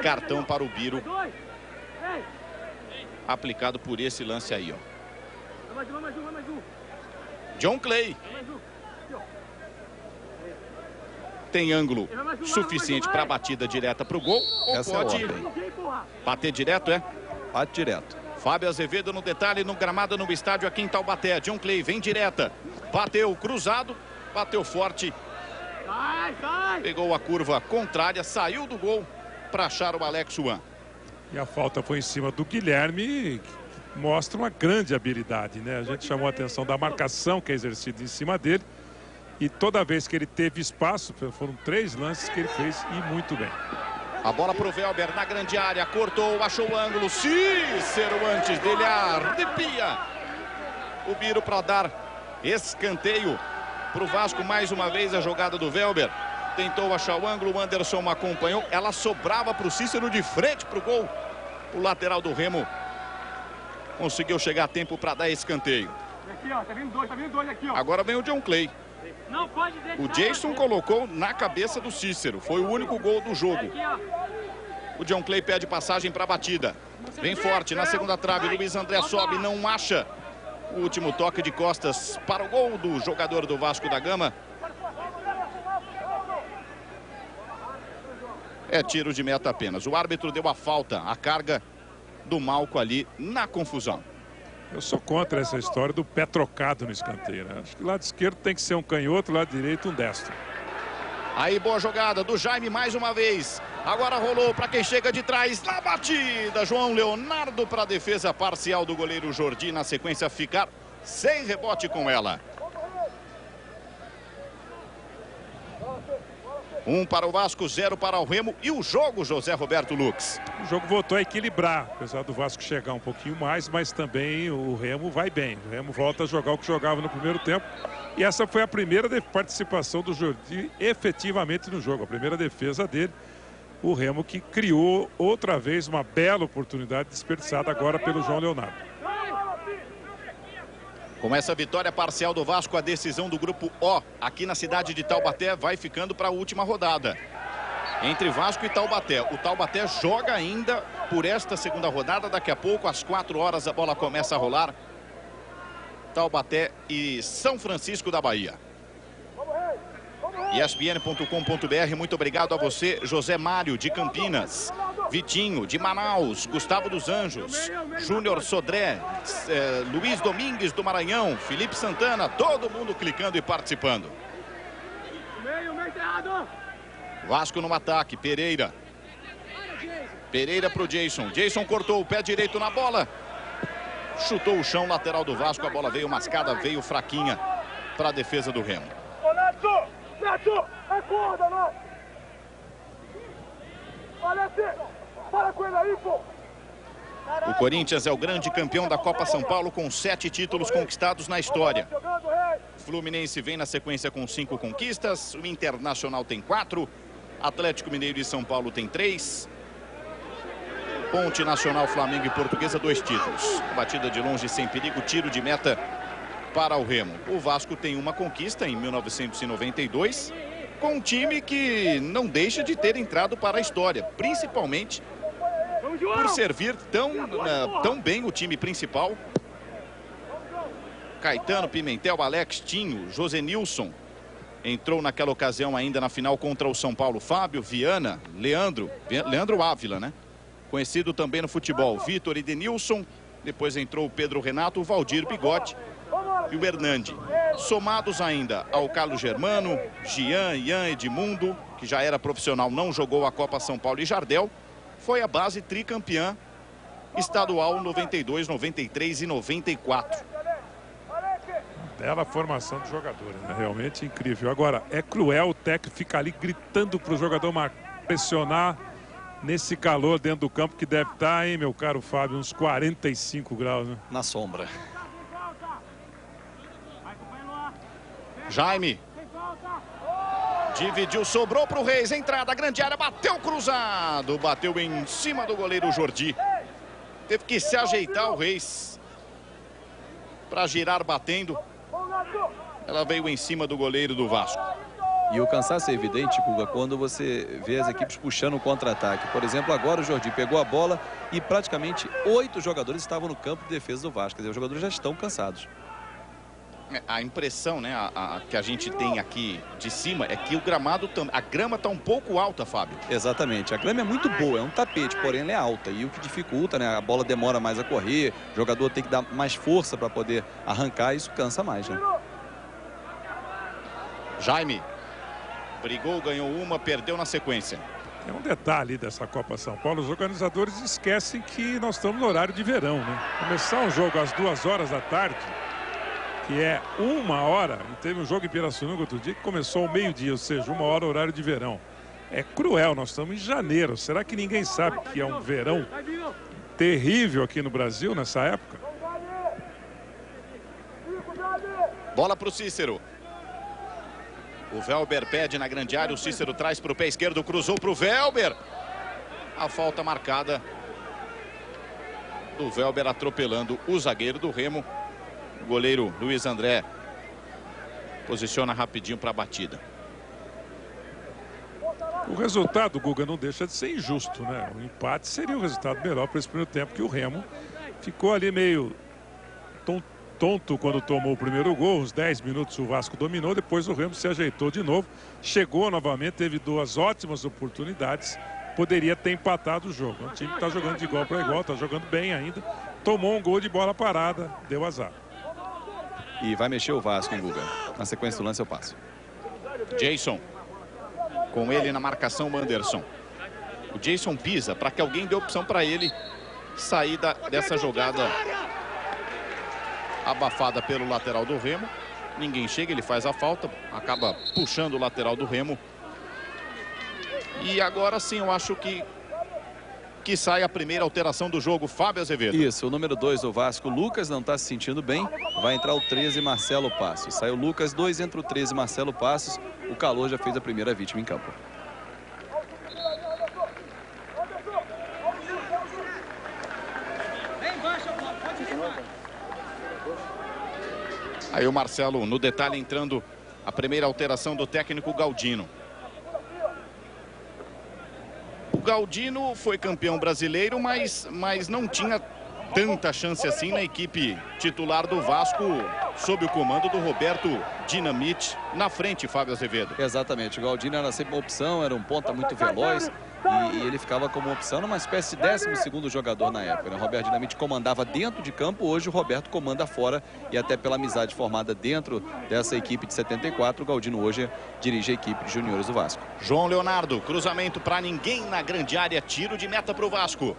Cartão para o Biro. Aplicado por esse lance aí, ó. John Clay. Tem ângulo suficiente para batida direta para o gol. Ou essa pode bater direto, é? Bate direto. Fábio Azevedo no detalhe, no gramado, no estádio aqui em Taubaté. John Clay vem direta. Bateu cruzado, bateu forte. Pegou a curva contrária, saiu do gol para achar o Alex Suan. E a falta foi em cima do Guilherme, que mostra uma grande habilidade, né? A gente chamou a atenção da marcação que é exercida em cima dele. E toda vez que ele teve espaço, foram 3 lances que ele fez e muito bem. A bola para o Welber na grande área, cortou, achou o ângulo. Cícero antes dele, arrepia o Biro para dar escanteio para o Vasco. Mais uma vez a jogada do Welber. Tentou achar o ângulo, o Anderson acompanhou. Ela sobrava para o Cícero de frente para o gol. O lateral do Remo conseguiu chegar a tempo para dar escanteio. Aqui, ó, tá vindo dois aqui, ó. Agora vem o John Clay. Não pode deixar. O Jason colocou na cabeça do Cícero. Foi o único gol do jogo. O John Clay pede passagem para a batida. Vem forte na segunda trave. Luiz André sobe, não acha. O último toque de costas para o gol do jogador do Vasco da Gama. É tiro de meta apenas. O árbitro deu a falta, a carga do Malco ali na confusão. Eu sou contra essa história do pé trocado no escanteio, né? Acho que o lado esquerdo tem que ser um canhoto, o lado direito um destro. Aí, boa jogada do Jaime mais uma vez. Agora rolou para quem chega de trás. Na batida, João Leonardo para a defesa parcial do goleiro Jordi. Na sequência, ficar sem rebote com ela. 1 para o Vasco, 0 para o Remo. E o jogo, José Roberto Lux? O jogo voltou a equilibrar, apesar do Vasco chegar um pouquinho mais, mas também o Remo vai bem. O Remo volta a jogar o que jogava no primeiro tempo. E essa foi a primeira participação do Jordi efetivamente no jogo. A primeira defesa dele. O Remo que criou outra vez uma bela oportunidade desperdiçada agora pelo João Leonardo. Com essa vitória parcial do Vasco, a decisão do grupo O, aqui na cidade de Taubaté, vai ficando para a última rodada. Entre Vasco e Taubaté. O Taubaté joga ainda por esta segunda rodada. Daqui a pouco, às 4 horas, a bola começa a rolar. Taubaté e São Francisco da Bahia. ESPN.com.br, muito obrigado a você, José Mário de Campinas, Vitinho de Manaus, Gustavo dos Anjos, Júnior Sodré, Luiz Domingues do Maranhão, Felipe Santana, todo mundo clicando e participando. Vasco no ataque, Pereira para o Jason. Jason cortou o pé direito na bola, chutou o chão, lateral do Vasco, a bola veio mascada, veio fraquinha para a defesa do Remo. Neto, acorda, não! Para com ele aí, pô! O Corinthians é o grande campeão da Copa São Paulo com 7 títulos conquistados na história. O Fluminense vem na sequência com 5 conquistas, o Internacional tem 4, Atlético Mineiro e São Paulo tem 3, Ponte, Nacional, Flamengo e Portuguesa 2 títulos. Batida de longe sem perigo, tiro de meta para o Remo. O Vasco tem uma conquista em 1992, com um time que não deixa de ter entrado para a história, principalmente por servir tão bem o time principal. Caetano, Pimentel, Alex, Tinho, Josenilson. Entrou naquela ocasião ainda na final contra o São Paulo. Fábio, Viana, Leandro Ávila, né? Conhecido também no futebol. Vitor, Edenilson. Depois entrou o Pedro Renato, o Valdir Bigode e o Hernandi. Somados ainda ao Carlos Germano, Ian, Edmundo, que já era profissional, não jogou a Copa São Paulo, e Jardel. Foi a base tricampeã estadual 92, 93 e 94. Bela formação de jogadores, né? Realmente incrível. Agora, é cruel o técnico ficar ali gritando para o jogador pressionar nesse calor dentro do campo, que deve estar, hein, meu caro Fábio, uns 45 graus, né? Na sombra. Jaime. Dividiu, sobrou para o Reis. Entrada, grande área, bateu cruzado. Bateu em cima do goleiro Jordi. Teve que se ajeitar o Reis para girar batendo. Ela veio em cima do goleiro do Vasco. E o cansaço é evidente, Guga, quando você vê as equipes puxando o contra-ataque. Por exemplo, agora o Jordi pegou a bola e praticamente 8 jogadores estavam no campo de defesa do Vasco. Quer dizer, os jogadores já estão cansados. A impressão, né, que a gente tem aqui de cima é que o gramado, a grama está um pouco alta, Fábio. Exatamente, a grama é muito boa, é um tapete, porém ela é alta. E o que dificulta, né, a bola demora mais a correr, o jogador tem que dar mais força para poder arrancar, isso cansa mais, né? Jaime brigou, ganhou uma, perdeu na sequência. É um detalhe dessa Copa São Paulo, os organizadores esquecem que nós estamos no horário de verão, né? Começar um jogo às 2 horas da tarde, que é 1 hora, e teve um jogo em Pirassununga outro dia que começou ao meio-dia, ou seja, 1 hora horário de verão. É cruel, nós estamos em janeiro. Será que ninguém sabe que é um verão terrível aqui no Brasil nessa época? Bola para o Cícero. O Velber pede na grande área, o Cícero traz para o pé esquerdo, cruzou para o Velber. A falta marcada do Velber atropelando o zagueiro do Remo. O goleiro Luiz André posiciona rapidinho para a batida. O resultado, Guga, não deixa de ser injusto, né? O empate seria o resultado melhor para esse primeiro tempo, que o Remo ficou ali meio tonto quando tomou o primeiro gol. Os 10 minutos o Vasco dominou, depois o Remo se ajeitou de novo, chegou novamente, teve 2 ótimas oportunidades, poderia ter empatado o jogo. O time está jogando de igual para igual, está jogando bem ainda, tomou um gol de bola parada, deu azar. E vai mexer o Vasco, hein, Guga? Na sequência do lance eu passo. Jason. Com ele na marcação, o Anderson. O Jason pisa para que alguém dê opção para ele sair dessa jogada abafada pelo lateral do Remo. Ninguém chega, ele faz a falta, acaba puxando o lateral do Remo. E agora sim, eu acho que sai a primeira alteração do jogo, Fábio Azevedo. Isso, o número 2 do Vasco, Lucas, não está se sentindo bem. Vai entrar o 13, Marcelo Passos. Saiu Lucas, 2, entra o 13, Marcelo Passos. O Calor já fez a primeira vítima em campo. Aí o Marcelo, no detalhe, entrando a primeira alteração do técnico Galdino. O Galdino foi campeão brasileiro, mas não tinha tanta chance assim na equipe titular do Vasco, sob o comando do Roberto Dinamite, na frente, Fábio Azevedo. Exatamente, o Galdino era sempre uma opção, era um ponta muito veloz e ele ficava como opção numa espécie de 12º jogador na época, né? O Roberto Dinamite comandava dentro de campo, hoje o Roberto comanda fora e até pela amizade formada dentro dessa equipe de 74, o Galdino hoje dirige a equipe de juniores do Vasco. João Leonardo, cruzamento para ninguém na grande área, tiro de meta para o Vasco.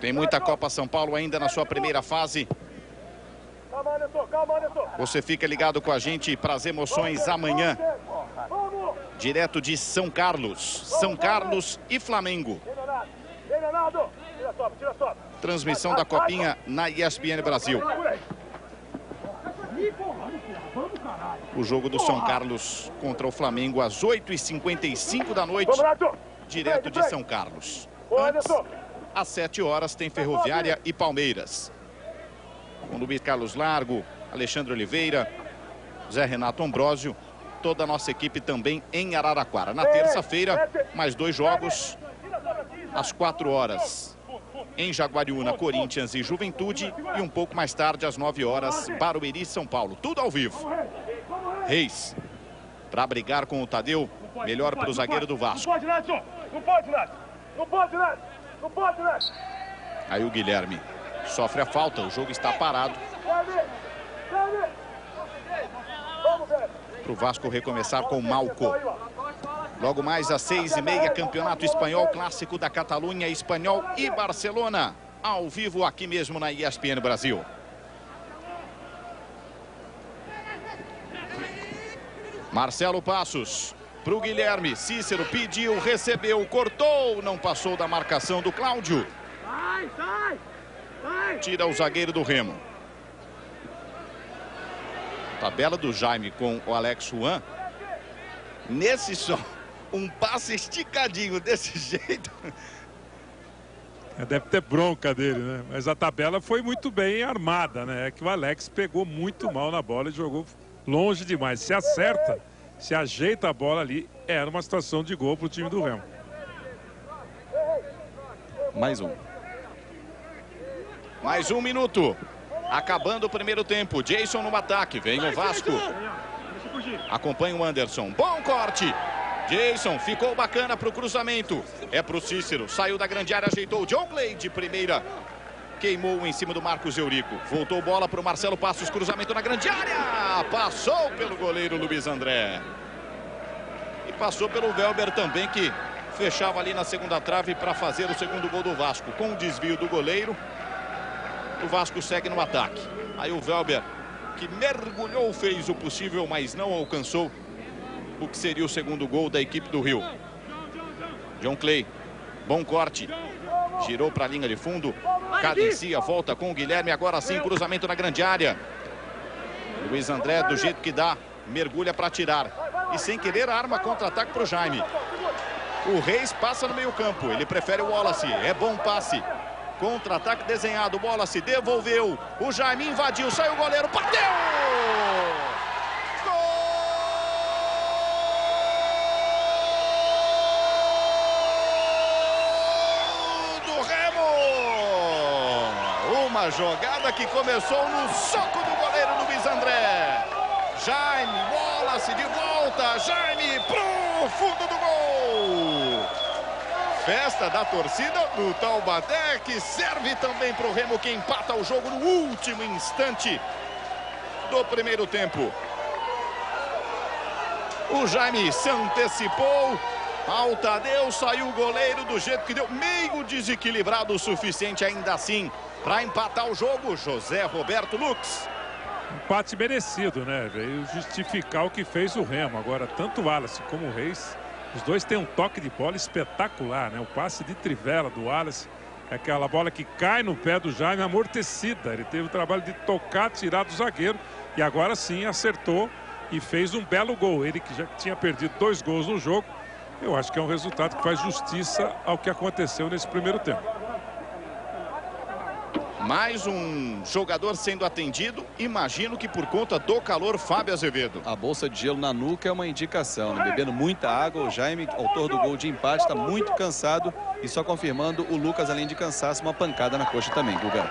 Tem muita Copa São Paulo ainda na sua primeira fase. Você fica ligado com a gente para as emoções amanhã. Direto de São Carlos. São Carlos e Flamengo. Transmissão da Copinha na ESPN Brasil. O jogo do São Carlos contra o Flamengo às 8h55 da noite. Direto de São Carlos. Antes, às 7 horas, tem Ferroviária e Palmeiras. Com Luiz Carlos Largo, Alexandre Oliveira, Zé Renato Ambrósio, toda a nossa equipe também em Araraquara. Na terça-feira, mais 2 jogos, às 4 horas, em Jaguariúna, Corinthians e Juventude, e um pouco mais tarde, às 9 horas, Barueri, São Paulo. Tudo ao vivo. Reis, para brigar com o Tadeu, melhor para o zagueiro do Vasco. Não pode, Nath! Não pode, Nath! Não pode, Nath! Não pode, Nath! Aí o Guilherme sofre a falta, o jogo está parado. Para o Vasco recomeçar com Malco. Logo mais às 6h30, Campeonato Espanhol, Clássico da Catalunha, Espanhol e Barcelona. Ao vivo aqui mesmo na ESPN Brasil. Marcelo Passos. Para o Guilherme, Cícero pediu, recebeu, cortou, não passou da marcação do Cláudio. Tira o zagueiro do Remo. Tabela do Jaime com o Alex Juan. Nesse só, um passe esticadinho desse jeito. Deve ter bronca dele, né? Mas a tabela foi muito bem armada, né? É que o Alex pegou muito mal na bola e jogou longe demais. Se acerta, se ajeita a bola ali, era uma situação de gol para o time do Remo. Mais um. Mais 1 minuto. Acabando o primeiro tempo. Jason no ataque. Vem o Vasco. Acompanha o Anderson. Bom corte. Jason ficou bacana para o cruzamento. É para o Cícero. Saiu da grande área, ajeitou o John Clay de primeira. Queimou em cima do Marcos Eurico. Voltou bola para o Marcelo Passos. Cruzamento na grande área. Passou pelo goleiro Luiz André. E passou pelo Welber também, que fechava ali na segunda trave para fazer o segundo gol do Vasco. Com o desvio do goleiro, o Vasco segue no ataque. Aí o Welber, que mergulhou, fez o possível, mas não alcançou o que seria o segundo gol da equipe do Rio. John Clay, bom corte. Girou para a linha de fundo. Cadencia, volta com o Guilherme. Agora sim, cruzamento na grande área. Luiz André, do jeito que dá, mergulha para tirar. E sem querer, arma contra-ataque para o Jaime. O Reis passa no meio campo. Ele prefere o Wallace. É bom passe. Contra-ataque desenhado. Wallace devolveu. O Jaime invadiu. Saiu o goleiro. Bateu! Uma jogada que começou no soco do goleiro Luiz André. Jaime, Wallace de volta. Jaime pro fundo do gol. Festa da torcida do Taubaté, que serve também para o Remo, que empata o jogo no último instante do primeiro tempo. O Jaime se antecipou. Ao Tadeu saiu o goleiro do jeito que deu, meio desequilibrado o suficiente ainda assim para empatar o jogo. José Roberto Lux. Empate merecido, né? Veio justificar o que fez o Remo. Agora, tanto o Wallace como o Reis, os dois têm um toque de bola espetacular, né? O passe de trivela do Wallace é aquela bola que cai no pé do Jaime amortecida. Ele teve o trabalho de tocar, tirar do zagueiro e agora sim acertou e fez um belo gol. Ele que já tinha perdido 2 gols no jogo. Eu acho que é um resultado que faz justiça ao que aconteceu nesse primeiro tempo. Mais um jogador sendo atendido, imagino que por conta do calor, Fábio Azevedo. A bolsa de gelo na nuca é uma indicação, né? Bebendo muita água. O Jaime, autor do gol de empate, está muito cansado. E só confirmando, o Lucas, além de cansaço, uma pancada na coxa também, Guga.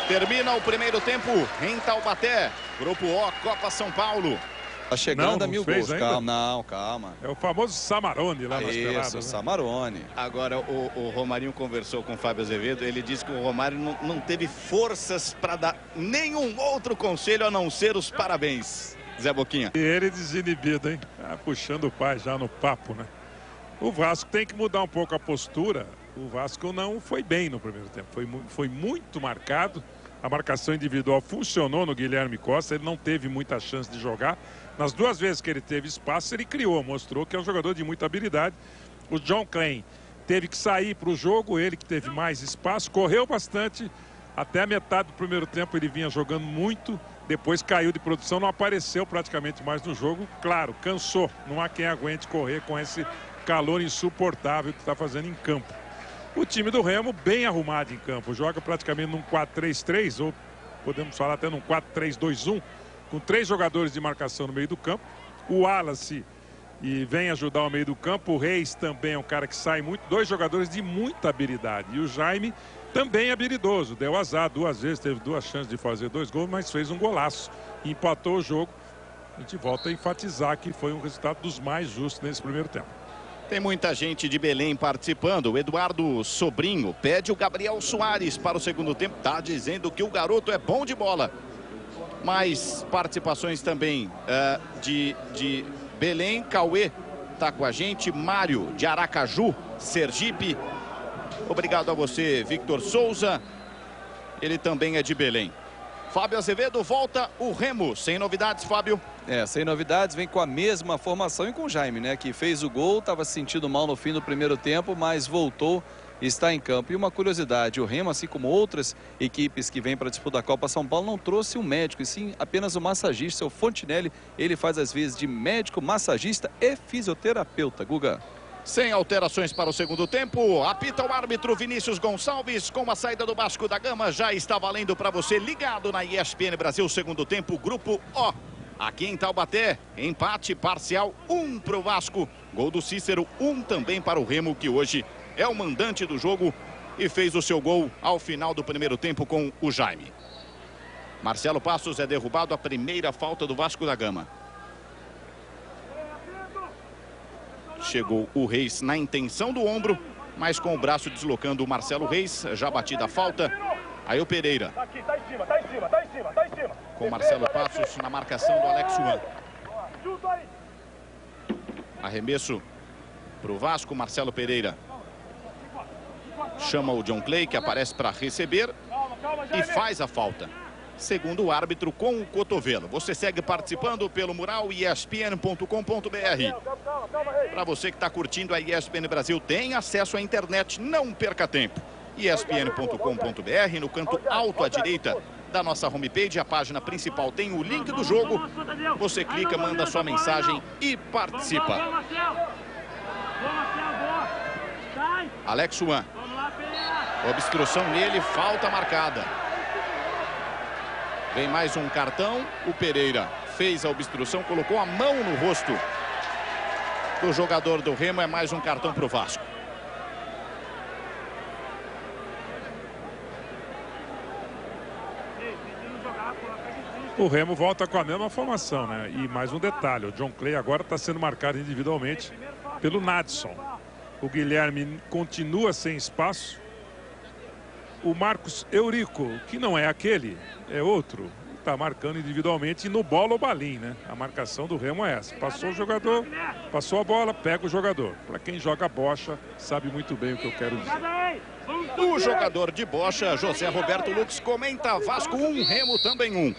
Termina o primeiro tempo em Taubaté. Grupo O, Copa São Paulo. Tá chegando a 1000 gols. Ainda? Calma, não, calma. É o famoso Samarone lá nas peladas. Isso, Samarone. Agora, o Romarinho conversou com o Fábio Azevedo. Ele disse que o Romário não teve forças para dar nenhum outro conselho a não ser os parabéns. Zé Boquinha. E ele desinibido, hein? Puxando o pai já no papo, né? O Vasco tem que mudar um pouco a postura. O Vasco não foi bem no primeiro tempo. Foi muito marcado. A marcação individual funcionou no Guilherme Costa. Ele não teve muita chance de jogar. Nas 2 vezes que ele teve espaço, ele criou, mostrou que é um jogador de muita habilidade. O John Klein teve que sair para o jogo, ele que teve mais espaço, correu bastante. Até a metade do primeiro tempo ele vinha jogando muito, depois caiu de produção, não apareceu praticamente mais no jogo. Claro, cansou, não há quem aguente correr com esse calor insuportável que está fazendo em campo. O time do Remo bem arrumado em campo, joga praticamente num 4-3-3, ou podemos falar até num 4-3-2-1, com 3 jogadores de marcação no meio do campo. O Wallace e vem ajudar o meio do campo. O Reis também é um cara que sai muito. 2 jogadores de muita habilidade. E o Jaime também é habilidoso. Deu azar 2 vezes, teve 2 chances de fazer 2 gols, mas fez um golaço. Empatou o jogo. A gente volta a enfatizar que foi um resultado dos mais justos nesse primeiro tempo. Tem muita gente de Belém participando. O Eduardo Sobrinho pede o Gabriel Soares para o segundo tempo. Tá dizendo que o garoto é bom de bola. Mais participações também de Belém. Cauê está com a gente. Mário de Aracaju, Sergipe. Obrigado a você, Victor Souza. Ele também é de Belém. Fábio Azevedo, volta o Remo. Sem novidades, Fábio? Sem novidades, vem com a mesma formação e com o Jaime, né? Que fez o gol, estava se sentindo mal no fim do primeiro tempo, mas voltou. Está em campo. E uma curiosidade, o Remo, assim como outras equipes que vêm para disputar a Copa São Paulo, não trouxe um médico, e sim apenas o massagista, o Fontinelli. Ele faz às vezes de médico, massagista e fisioterapeuta. Guga. Sem alterações para o segundo tempo, apita o árbitro Vinícius Gonçalves. Com a saída do Vasco da Gama, já está valendo para você ligado na ESPN Brasil. Segundo tempo, Grupo O. Aqui em Taubaté, empate parcial, 1 para o Vasco. Gol do Cícero, 1 também para o Remo, que hoje é o mandante do jogo e fez o seu gol ao final do primeiro tempo com o Jaime. Marcelo Passos é derrubado, a primeira falta do Vasco da Gama. Chegou o Reis na intenção do ombro, mas com o braço deslocando o Marcelo Reis, já batida a falta. Aí o Pereira. Tá aqui, tá em cima, tá em cima, tá em cima, tá em cima. Com Marcelo Passos na marcação do Alex Juan. Junto aí. Arremesso para o Vasco, Marcelo Pereira. Chama o John Clay, que aparece para receber e faz a falta. Segundo o árbitro, com o cotovelo. Você segue participando pelo mural espn.com.br. Para você que está curtindo a ESPN Brasil, tem acesso à internet, não perca tempo. espn.com.br, no canto alto à direita da nossa homepage, a página principal tem o link do jogo. Você clica, manda sua mensagem e participa. Alex Juan. Obstrução nele, falta marcada. Vem mais um cartão. O Pereira fez a obstrução, colocou a mão no rosto do jogador do Remo. É mais um cartão para o Vasco. O Remo volta com a mesma formação, né? E mais um detalhe, o John Clay agora está sendo marcado individualmente pelo Nadson. O Guilherme continua sem espaço. O Marcos Eurico, que não é aquele, é outro, está marcando individualmente e no bola ou balim, né? A marcação do Remo é essa. Passou o jogador, passou a bola, pega o jogador. Para quem joga bocha, sabe muito bem o que eu quero dizer. O jogador de bocha, José Roberto Lux, comenta: Vasco 1, Remo também 1.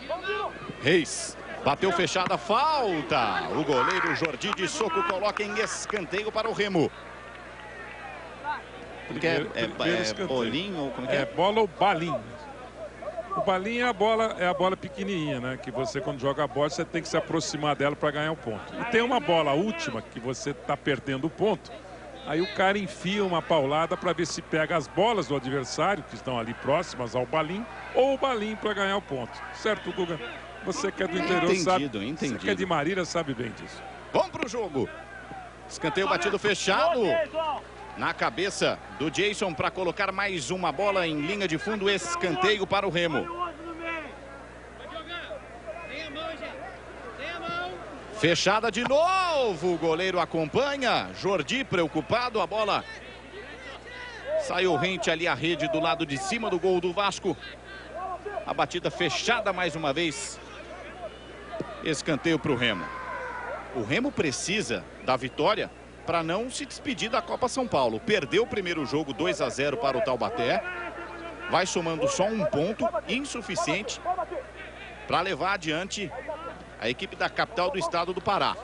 Reis bateu fechada, falta. O goleiro Jordi de Soco coloca em escanteio para o Remo. Porque é bolinho ou como que é? É bola ou balim. O balim é a bola pequenininha, né? Que você, quando joga a bola, você tem que se aproximar dela para ganhar o ponto. E tem uma bola última que você está perdendo o ponto. Aí o cara enfia uma paulada para ver se pega as bolas do adversário, que estão ali próximas ao balim, ou o balim para ganhar o ponto. Certo, Guga? Você que é do interior sabe. Você que é de Marília sabe bem disso. Vamos para o jogo. Escanteio batido fechado. Na cabeça do Jason para colocar mais uma bola em linha de fundo. Escanteio para o Remo. Fechada de novo. O goleiro acompanha. Jordi preocupado. A bola saiu rente ali à rede do lado de cima do gol do Vasco. A batida fechada mais uma vez. Escanteio para o Remo. O Remo precisa da vitória para não se despedir da Copa São Paulo. Perdeu o primeiro jogo 2-0 para o Taubaté. Vai somando só um ponto, insuficiente para levar adiante a equipe da capital do estado do Pará.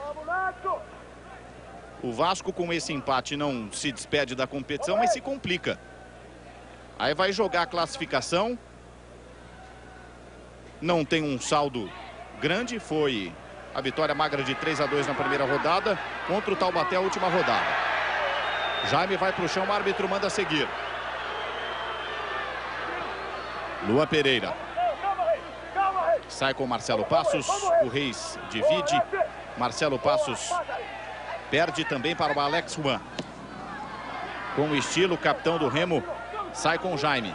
O Vasco, com esse empate, não se despede da competição, mas se complica. Aí vai jogar a classificação. Não tem um saldo grande, foi a vitória magra de 3-2 na primeira rodada contra o Taubaté, a última rodada. Jaime vai para o chão, o árbitro manda seguir. Lua Pereira. Sai com Marcelo Passos, o Reis divide. Marcelo Passos perde também para o Alex Juan. Com estilo, o capitão do Remo sai com o Jaime.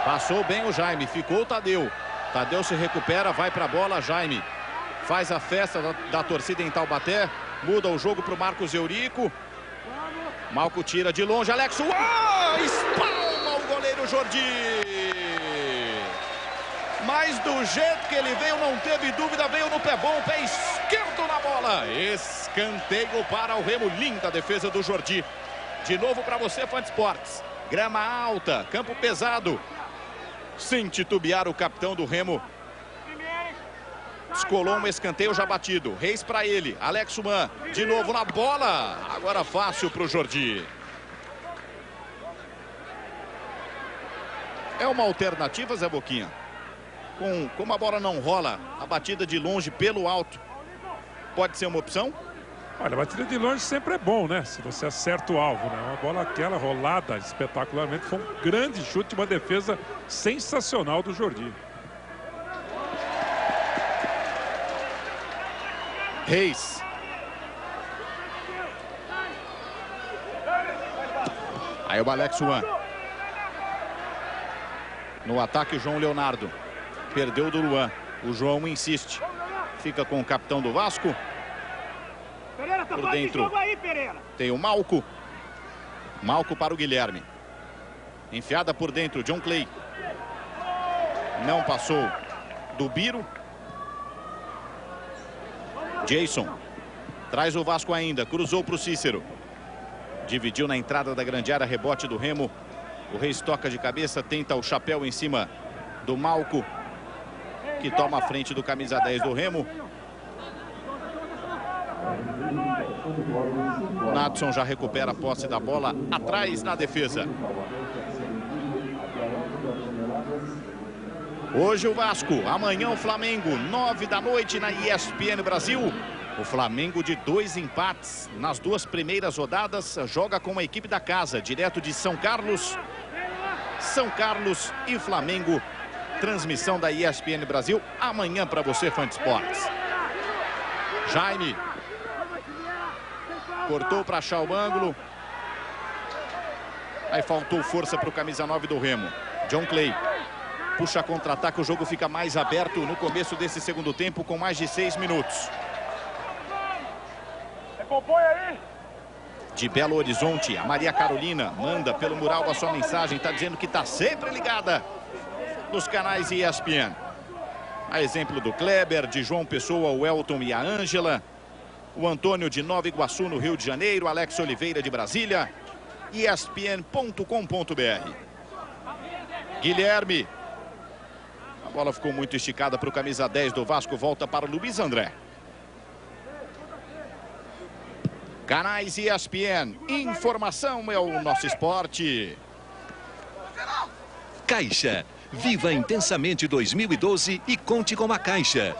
Passou bem o Jaime, ficou o Tadeu. Tadeu se recupera, vai para a bola, Jaime faz a festa da torcida em Taubaté. Muda o jogo para o Marcos Eurico. Malco tira de longe, Alex. Espalma o goleiro Jordi. Mas do jeito que ele veio, não teve dúvida, veio no pé bom, pé esquerdo na bola. Escanteio para o Remo, linda defesa do Jordi. De novo para você, fã de esportes. Grama alta, campo pesado. Sem titubear, o capitão do Remo descolou um escanteio já batido. Reis para ele, Alex Suman, de novo na bola. Agora fácil para o Jordi. É uma alternativa, Zé Boquinha. Como a bola não rola, a batida de longe pelo alto pode ser uma opção? Olha, a batida de longe sempre é bom, né? Se você acerta o alvo, né? Uma bola aquela rolada espetacularmente. Foi um grande chute, uma defesa sensacional do Jordi. Reis. Aí o Alex Juan. No ataque, o João Leonardo. Perdeu do Luan. O João insiste. Fica com o capitão do Vasco. Por dentro tem o Malco. Malco para o Guilherme. Enfiada por dentro, John Clay. Não passou do Biro. Jason. Traz o Vasco ainda. Cruzou para o Cícero. Dividiu na entrada da grande área. Rebote do Remo. O Reis toca de cabeça. Tenta o chapéu em cima do Malco, que toma a frente do camisa 10 do Remo. O Nadson já recupera a posse da bola atrás na defesa. Hoje o Vasco, amanhã o Flamengo, 9 da noite na ESPN Brasil. O Flamengo, de 2 empates nas 2 primeiras rodadas, joga com a equipe da casa, direto de São Carlos. São Carlos e Flamengo. Transmissão da ESPN Brasil amanhã para você, fã de esportes. Jaime. Cortou para achar o ângulo. Aí faltou força para o camisa 9 do Remo. John Clay. puxa contra-ataque, o jogo fica mais aberto no começo desse segundo tempo, com mais de 6 minutos. Compõe aí. De Belo Horizonte, a Maria Carolina manda pelo mural a sua mensagem, está dizendo que está sempre ligada nos canais ESPN. A exemplo do Kleber, de João Pessoa, o Elton e a Ângela, o Antônio de Nova Iguaçu, no Rio de Janeiro, Alex Oliveira de Brasília, ESPN.com.br. Guilherme, a bola ficou muito esticada para o camisa 10 do Vasco, volta para o Luiz André. Canais ESPN, informação é o nosso esporte. Caixa. Viva intensamente 2012 e conte com a Caixa.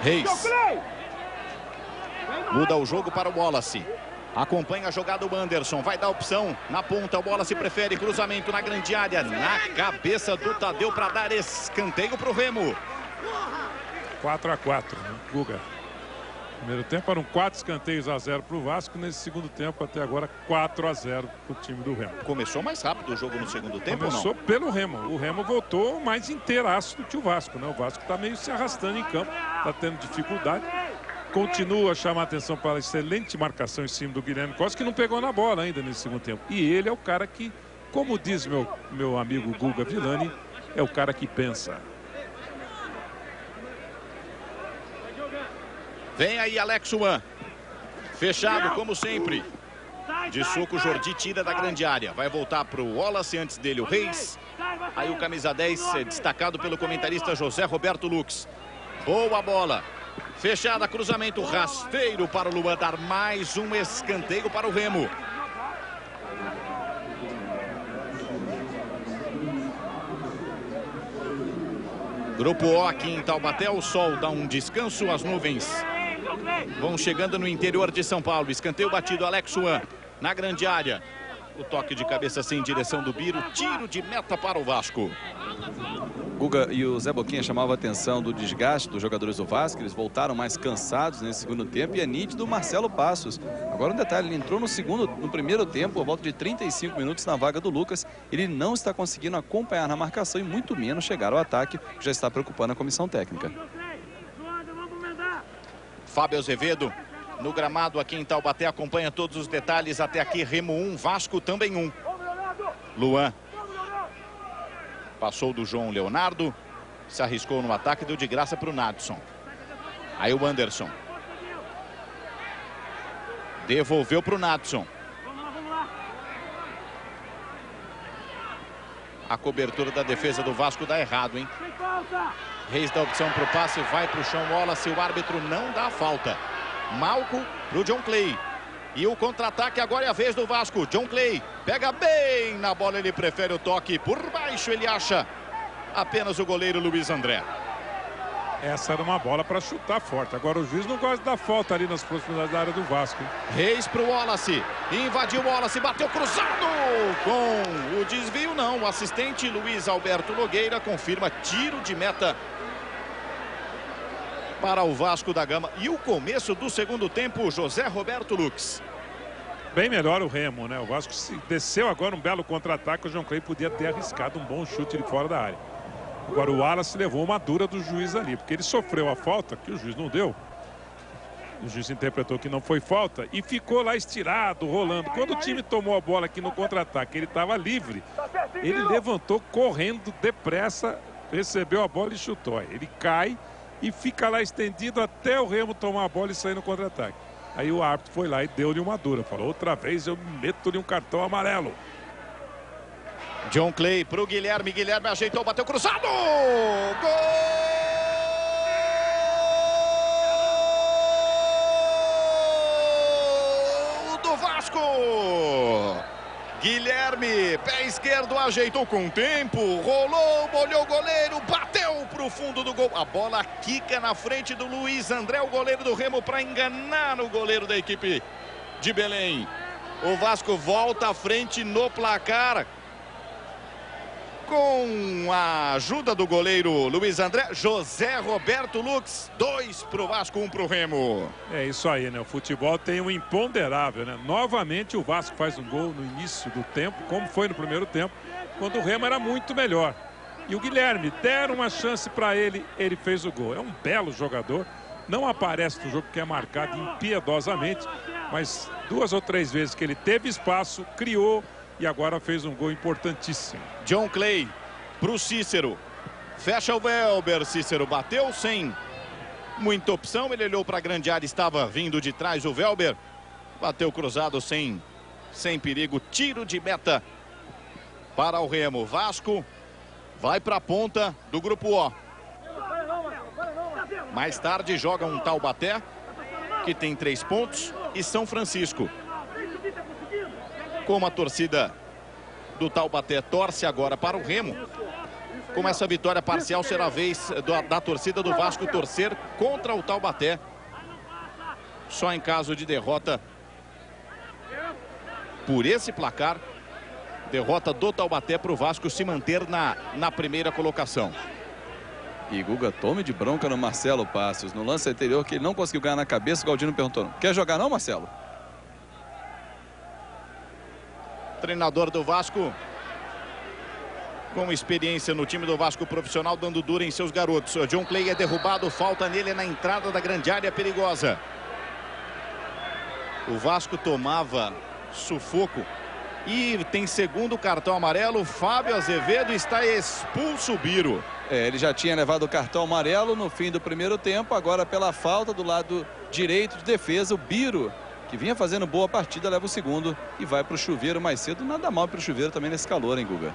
Reis. Muda o jogo para o Wallace. Acompanha a jogada o Anderson. Vai dar opção na ponta. O Wallace prefere cruzamento na grande área. Na cabeça do Tadeu para dar escanteio para o Remo. 4-4, né, Guga? Primeiro tempo eram 4 escanteios a 0 para o Vasco. Nesse segundo tempo, até agora, 4-0 para o time do Remo. Começou mais rápido o jogo no segundo tempo, Começou ou não? pelo Remo. O Remo voltou mais inteiraço do que o Vasco, né? O Vasco está meio se arrastando em campo, está tendo dificuldade. Continua a chamar a atenção para a excelente marcação em cima do Guilherme Costa, que não pegou na bola ainda nesse segundo tempo. E ele é o cara que, como diz meu amigo Guga Villani, é o cara que pensa. Vem aí Alex Juan. Fechado como sempre. De soco, Jordi tira da grande área. Vai voltar para o Wallace, antes dele o Reis. Aí o camisa 10 é destacado pelo comentarista José Roberto Lux. Boa bola. Fechada, cruzamento rasteiro para o Luan, dar mais um escanteio para o Remo. Grupo O aqui em Taubaté, o sol dá um descanso, as nuvens vão chegando no interior de São Paulo. Escanteio batido, Alex Juan na grande área. O toque de cabeça sem direção do Biro, tiro de meta para o Vasco. Guga e o Zé Boquinha chamavam a atenção do desgaste dos jogadores do Vasco. Eles voltaram mais cansados nesse segundo tempo, e é nítido o Marcelo Passos. Agora um detalhe, ele entrou no primeiro tempo, a volta de 35 minutos na vaga do Lucas. Ele não está conseguindo acompanhar na marcação e muito menos chegar ao ataque, que já está preocupando a comissão técnica. Fábio Azevedo no gramado aqui em Taubaté, acompanha todos os detalhes. Até aqui, Remo 1, Vasco também 1. Luan passou do João Leonardo, se arriscou no ataque, deu de graça para o Nadson. Aí o Anderson devolveu para o Nadson. A cobertura da defesa do Vasco dá errado, hein? Reis dá opção para o passe, vai para o chão, Wallace, o árbitro não dá a falta. Malco para o John Clay. E o contra-ataque agora é a vez do Vasco. John Clay pega bem na bola, ele prefere o toque por baixo, ele acha apenas o goleiro Luiz André. Essa era uma bola para chutar forte. Agora o juiz não gosta da falta ali nas proximidades da área do Vasco. Reis para o Wallace, invadiu o Wallace, bateu cruzado, com o desvio não. O assistente Luiz Alberto Nogueira confirma tiro de meta para o Vasco da Gama. E o começo do segundo tempo, José Roberto Lux. Bem melhor o Remo, né? O Vasco desceu agora um belo contra-ataque. O John Clay podia ter arriscado um bom chute de fora da área. Agora o Wallace levou uma dura do juiz ali, porque ele sofreu a falta que o juiz não deu. O juiz interpretou que não foi falta e ficou lá estirado, rolando. Quando o time tomou a bola aqui no contra-ataque, ele estava livre. Ele levantou correndo depressa, recebeu a bola e chutou. Ele cai e fica lá estendido até o Remo tomar a bola e sair no contra-ataque. Aí o árbitro foi lá e deu-lhe uma dura. Falou, outra vez eu meto-lhe um cartão amarelo. John Clay para o Guilherme. Guilherme ajeitou, bateu cruzado. Gol do Vasco. Guilherme, pé esquerdo, ajeitou com tempo, rolou, molhou o goleiro, bateu para o fundo do gol. A bola quica na frente do Luiz André, o goleiro do Remo, para enganar o goleiro da equipe de Belém. O Vasco volta à frente no placar Com a ajuda do goleiro Luiz André, José Roberto Lux, 2 para o Vasco, 1 para o Remo. É isso aí, né? O futebol tem um imponderável, né? Novamente o Vasco faz um gol no início do tempo, como foi no primeiro tempo, quando o Remo era muito melhor. E o Guilherme, deram uma chance para ele, ele fez o gol. É um belo jogador, não aparece no jogo porque é marcado impiedosamente, mas 2 ou 3 vezes que ele teve espaço, criou e agora fez um gol importantíssimo. John Clay para o Cícero. Fecha o Welber. Cícero bateu sem muita opção. Ele olhou para a grande área, estava vindo de trás o Welber. Bateu cruzado sem perigo. Tiro de meta para o Remo. Vasco vai para a ponta do grupo O. Mais tarde joga um Taubaté, que tem 3 pontos, e São Francisco. Como a torcida do Taubaté torce agora para o Remo, como essa vitória parcial será a vez da torcida do Vasco torcer contra o Taubaté. Só em caso de derrota por esse placar, derrota do Taubaté para o Vasco se manter na primeira colocação. E Guga, tome de bronca no Marcelo Passos. No lance anterior que ele não conseguiu ganhar na cabeça, o Galdino perguntou: quer jogar não, Marcelo? Treinador do Vasco, com experiência no time do Vasco profissional, dando dura em seus garotos. O John Clay é derrubado, falta nele na entrada da grande área perigosa. O Vasco tomava sufoco e tem segundo cartão amarelo. Fábio Azevedo está expulso o Biro. Ele já tinha levado o cartão amarelo no fim do primeiro tempo, agora pela falta do lado direito de defesa, o Biro, que vinha fazendo boa partida, leva o segundo e vai para o chuveiro mais cedo. Nada mal para o chuveiro também nesse calor, hein, Guga?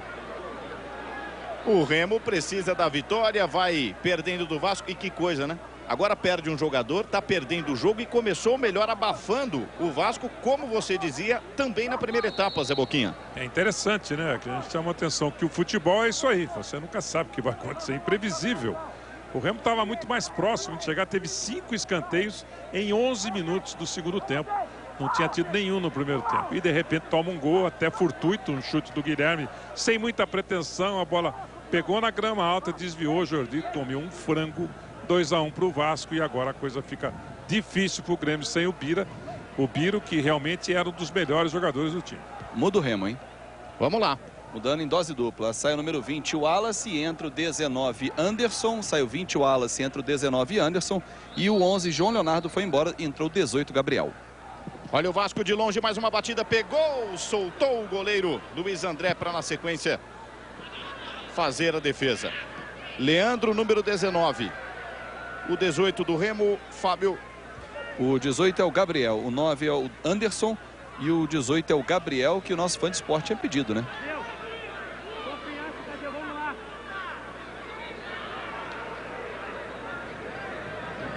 O Remo precisa da vitória, vai perdendo do Vasco. E que coisa, né? Agora perde um jogador, tá perdendo o jogo e começou melhor, abafando o Vasco, como você dizia, também na primeira etapa, Zé Boquinha. É interessante, né? Que a gente chama a atenção que o futebol é isso aí. Você nunca sabe o que vai acontecer, é imprevisível. O Remo estava muito mais próximo de chegar, teve 5 escanteios em 11 minutos do segundo tempo. Não tinha tido nenhum no primeiro tempo. E de repente toma um gol, até fortuito, um chute do Guilherme, sem muita pretensão. A bola pegou na grama alta, desviou, o Jordi tomou um frango. 2-1 para o Vasco e agora a coisa fica difícil para o Grêmio sem o Bira. O Biro, que realmente era um dos melhores jogadores do time. Muda o Remo, hein? Vamos lá. Mudando em dose dupla. Sai o número 20, o Wallace, e entra o 19, Anderson. Sai o 20, o Wallace, entra o 19, Anderson. E o 11, João Leonardo, foi embora e entrou o 18, Gabriel. Olha o Vasco de longe, mais uma batida, pegou, soltou o goleiro Luiz André para na sequência fazer a defesa. Leandro, número 19. O 18 do Remo, Fábio. O 18 é o Gabriel, o 9 é o Anderson e o 18 é o Gabriel, que o nosso fã de esporte tinha pedido, né?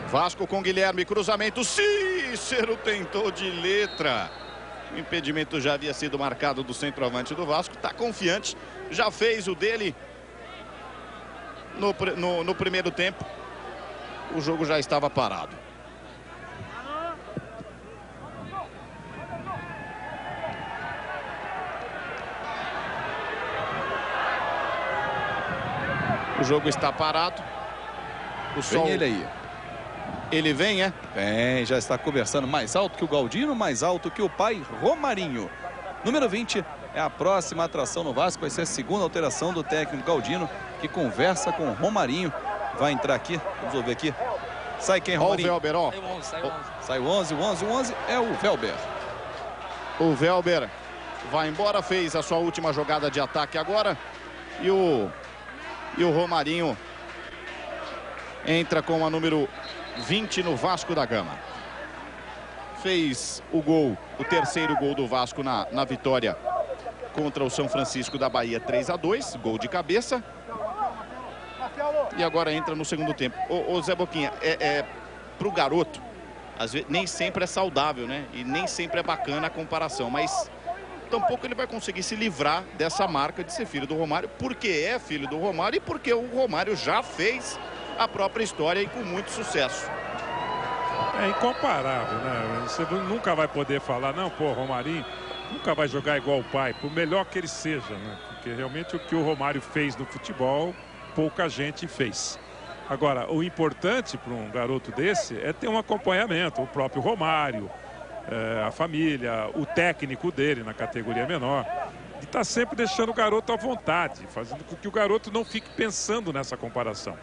Vasco com Guilherme, cruzamento, Cícero tentou de letra. O impedimento já havia sido marcado do centroavante do Vasco, está confiante, já fez o dele no primeiro tempo. O jogo já estava parado. O jogo está parado. O sol... Vem ele aí. Ele vem, é? Vem, já está conversando, mais alto que o Galdino, mais alto que o pai, Romarinho. Número 20 é a próxima atração no Vasco, vai ser a segunda alteração do técnico Galdino, que conversa com o Romarinho. Vai entrar aqui, vamos ver aqui. Sai quem, Romarinho? Ó o Welber, ó. Sai o 11, o 11 é o Welber. O Welber vai embora, fez a sua última jogada de ataque agora. E o Romarinho entra com a número 20 no Vasco da Gama. Fez o gol, o terceiro gol do Vasco na vitória contra o São Francisco da Bahia, 3-2, gol de cabeça. E agora entra no segundo tempo. Ô Zé Boquinha, pro garoto, às vezes, nem sempre é saudável, né? E nem sempre é bacana a comparação, mas tampouco ele vai conseguir se livrar dessa marca de ser filho do Romário, porque é filho do Romário e porque o Romário já fez a própria história e com muito sucesso. É incomparável, né? Você nunca vai poder falar, não, pô, Romarinho nunca vai jogar igual o pai, por melhor que ele seja, né? Porque realmente o que o Romário fez no futebol, pouca gente fez. Agora, o importante para um garoto desse é ter um acompanhamento, o próprio Romário, a família, o técnico dele na categoria menor. E está sempre deixando o garoto à vontade, fazendo com que o garoto não fique pensando nessa comparação.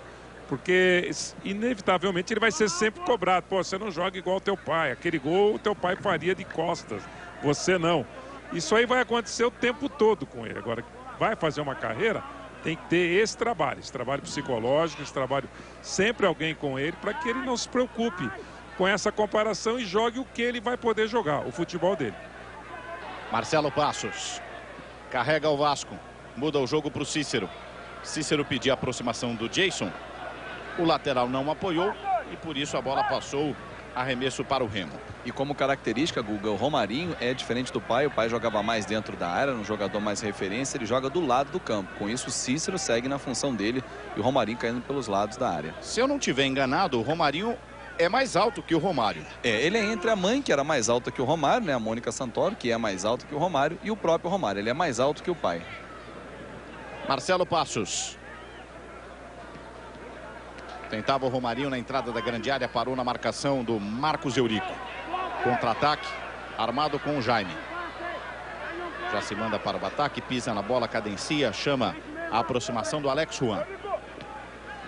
Porque, inevitavelmente, ele vai ser sempre cobrado. Pô, você não joga igual o teu pai. Aquele gol o teu pai faria de costas. Você não. Isso aí vai acontecer o tempo todo com ele. Agora, vai fazer uma carreira, tem que ter esse trabalho psicológico, esse trabalho sempre alguém com ele, para que ele não se preocupe com essa comparação e jogue o que ele vai poder jogar, o futebol dele. Marcelo Passos carrega o Vasco, muda o jogo para o Cícero. Cícero pediu a aproximação do Jason. O lateral não apoiou e por isso a bola passou, arremesso para o Remo. E como característica, Guga, o Romarinho é diferente do pai. O pai jogava mais dentro da área, um jogador mais referência, ele joga do lado do campo. Com isso, o Cícero segue na função dele e o Romarinho caindo pelos lados da área. Se eu não tiver enganado, o Romarinho é mais alto que o Romário. Ele é entre a mãe, que era mais alta que o Romário, né? A Mônica Santoro, que é mais alta que o Romário, e o próprio Romário. Ele é mais alto que o pai. Marcelo Passos. Tentava o Romarinho na entrada da grande área, parou na marcação do Marcos Eurico. Contra-ataque, armado com o Jaime. Já se manda para o ataque, pisa na bola, cadencia, chama a aproximação do Alex Juan.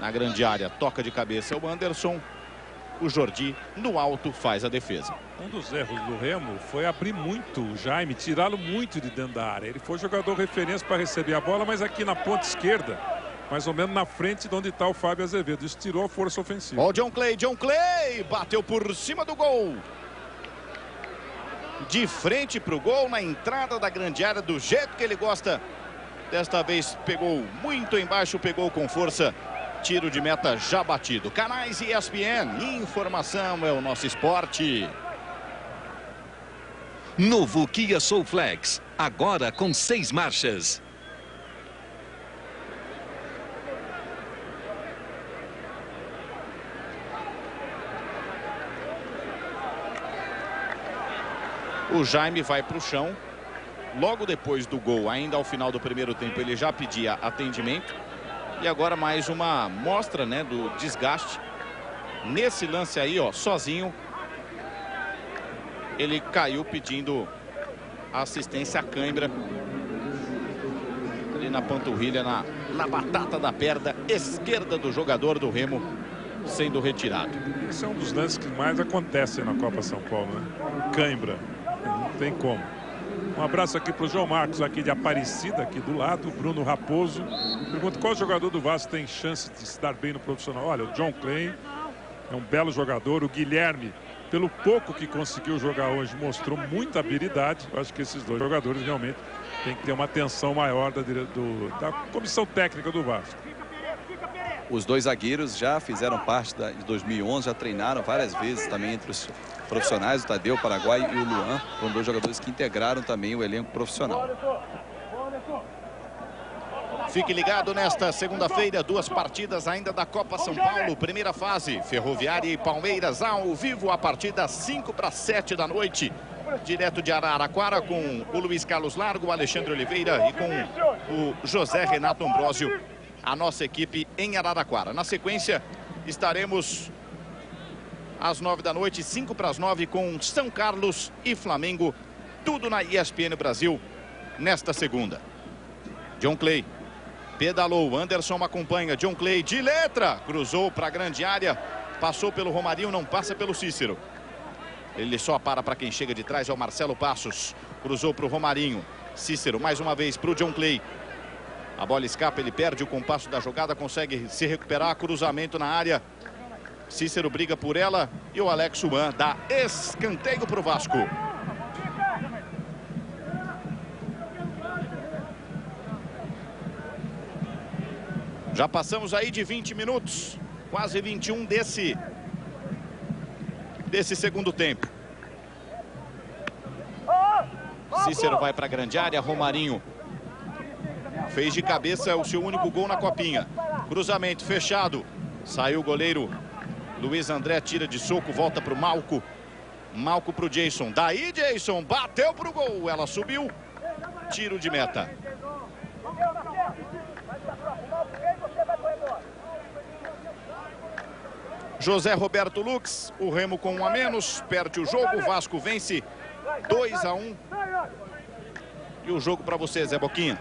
Na grande área, toca de cabeça o Anderson. O Jordi, no alto, faz a defesa. Um dos erros do Remo foi abrir muito o Jaime, tirá-lo muito de dentro da área. Ele foi jogador referência para receber a bola, mas aqui na ponta esquerda, mais ou menos na frente de onde está o Fábio Azevedo. Isso tirou a força ofensiva. Ó, o John Clay bateu por cima do gol. De frente para o gol, na entrada da grande área, do jeito que ele gosta. Desta vez pegou muito embaixo, pegou com força. Tiro de meta já batido. Canais ESPN, informação é o nosso esporte. Novo Kia Soulflex, agora com 6 marchas. O Jaime vai para o chão. Logo depois do gol, ainda ao final do primeiro tempo, ele já pedia atendimento. E agora mais uma mostra, né, do desgaste. Nesse lance aí, ó, sozinho, ele caiu pedindo assistência à cãibra. Ali na panturrilha, na batata da perna esquerda do jogador do Remo, sendo retirado. Esse é um dos lances que mais acontecem na Copa São Paulo, né? Cãibra. Não tem como. Um abraço aqui para o João Marcos, aqui de Aparecida, aqui do lado. Bruno Raposo pergunta qual jogador do Vasco tem chance de se dar bem no profissional. Olha, o John Clay é um belo jogador. O Guilherme, pelo pouco que conseguiu jogar hoje, mostrou muita habilidade. Eu acho que esses dois jogadores realmente têm que ter uma atenção maior da comissão técnica do Vasco. Os dois zagueiros já fizeram parte de 2011, já treinaram várias vezes também entre os profissionais, o Tadeu, o Paraguai e o Luan. Foram dois jogadores que integraram também o elenco profissional. Fique ligado nesta segunda-feira, 2 partidas ainda da Copa São Paulo, primeira fase, Ferroviária e Palmeiras ao vivo a partir das 5 para 7 da noite, direto de Araraquara, com o Luiz Carlos Largo, o Alexandre Oliveira e com o José Renato Ambrosio, a nossa equipe em Araraquara. Na sequência, estaremos às 9 da noite, 5 para as 9, com São Carlos e Flamengo, tudo na ESPN Brasil, nesta segunda. John Clay pedalou, Anderson acompanha, John Clay de letra, cruzou para a grande área, passou pelo Romarinho, não passa pelo Cícero. Ele só para quem chega de trás, é o Marcelo Passos, cruzou para o Romarinho, Cícero mais uma vez para o John Clay. A bola escapa, ele perde o compasso da jogada, consegue se recuperar, cruzamento na área. Cícero briga por ela e o Alex Juan dá escanteio para o Vasco. Já passamos aí de 20 minutos, quase 21 desse segundo tempo. Cícero vai para a grande área, Romarinho fez de cabeça o seu único gol na copinha. Cruzamento fechado, saiu o goleiro Luiz André, tira de soco, volta para o Malco. Malco pro Jason. Daí, Jason, bateu pro gol. Ela subiu. Tiro de meta. José Roberto Lux, o Remo com 1 a menos, perde o jogo, o Vasco vence 2 a 1. E o jogo para você, Zé Boquinha?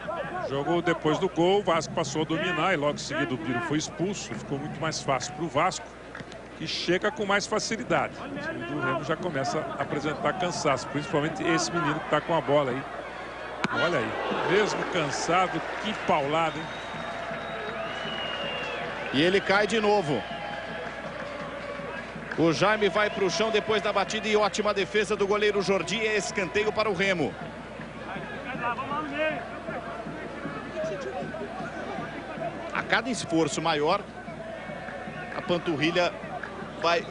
Jogo depois do gol, o Vasco passou a dominar e logo em seguida o Biro foi expulso. Ficou muito mais fácil para o Vasco, que chega com mais facilidade. O Remo já começa a apresentar cansaço, principalmente esse menino que está com a bola aí. Olha aí, mesmo cansado, que paulada, hein? E ele cai de novo. O Jaime vai para o chão depois da batida e ótima defesa do goleiro Jordi. É escanteio para o Remo. A cada esforço maior, a panturrilha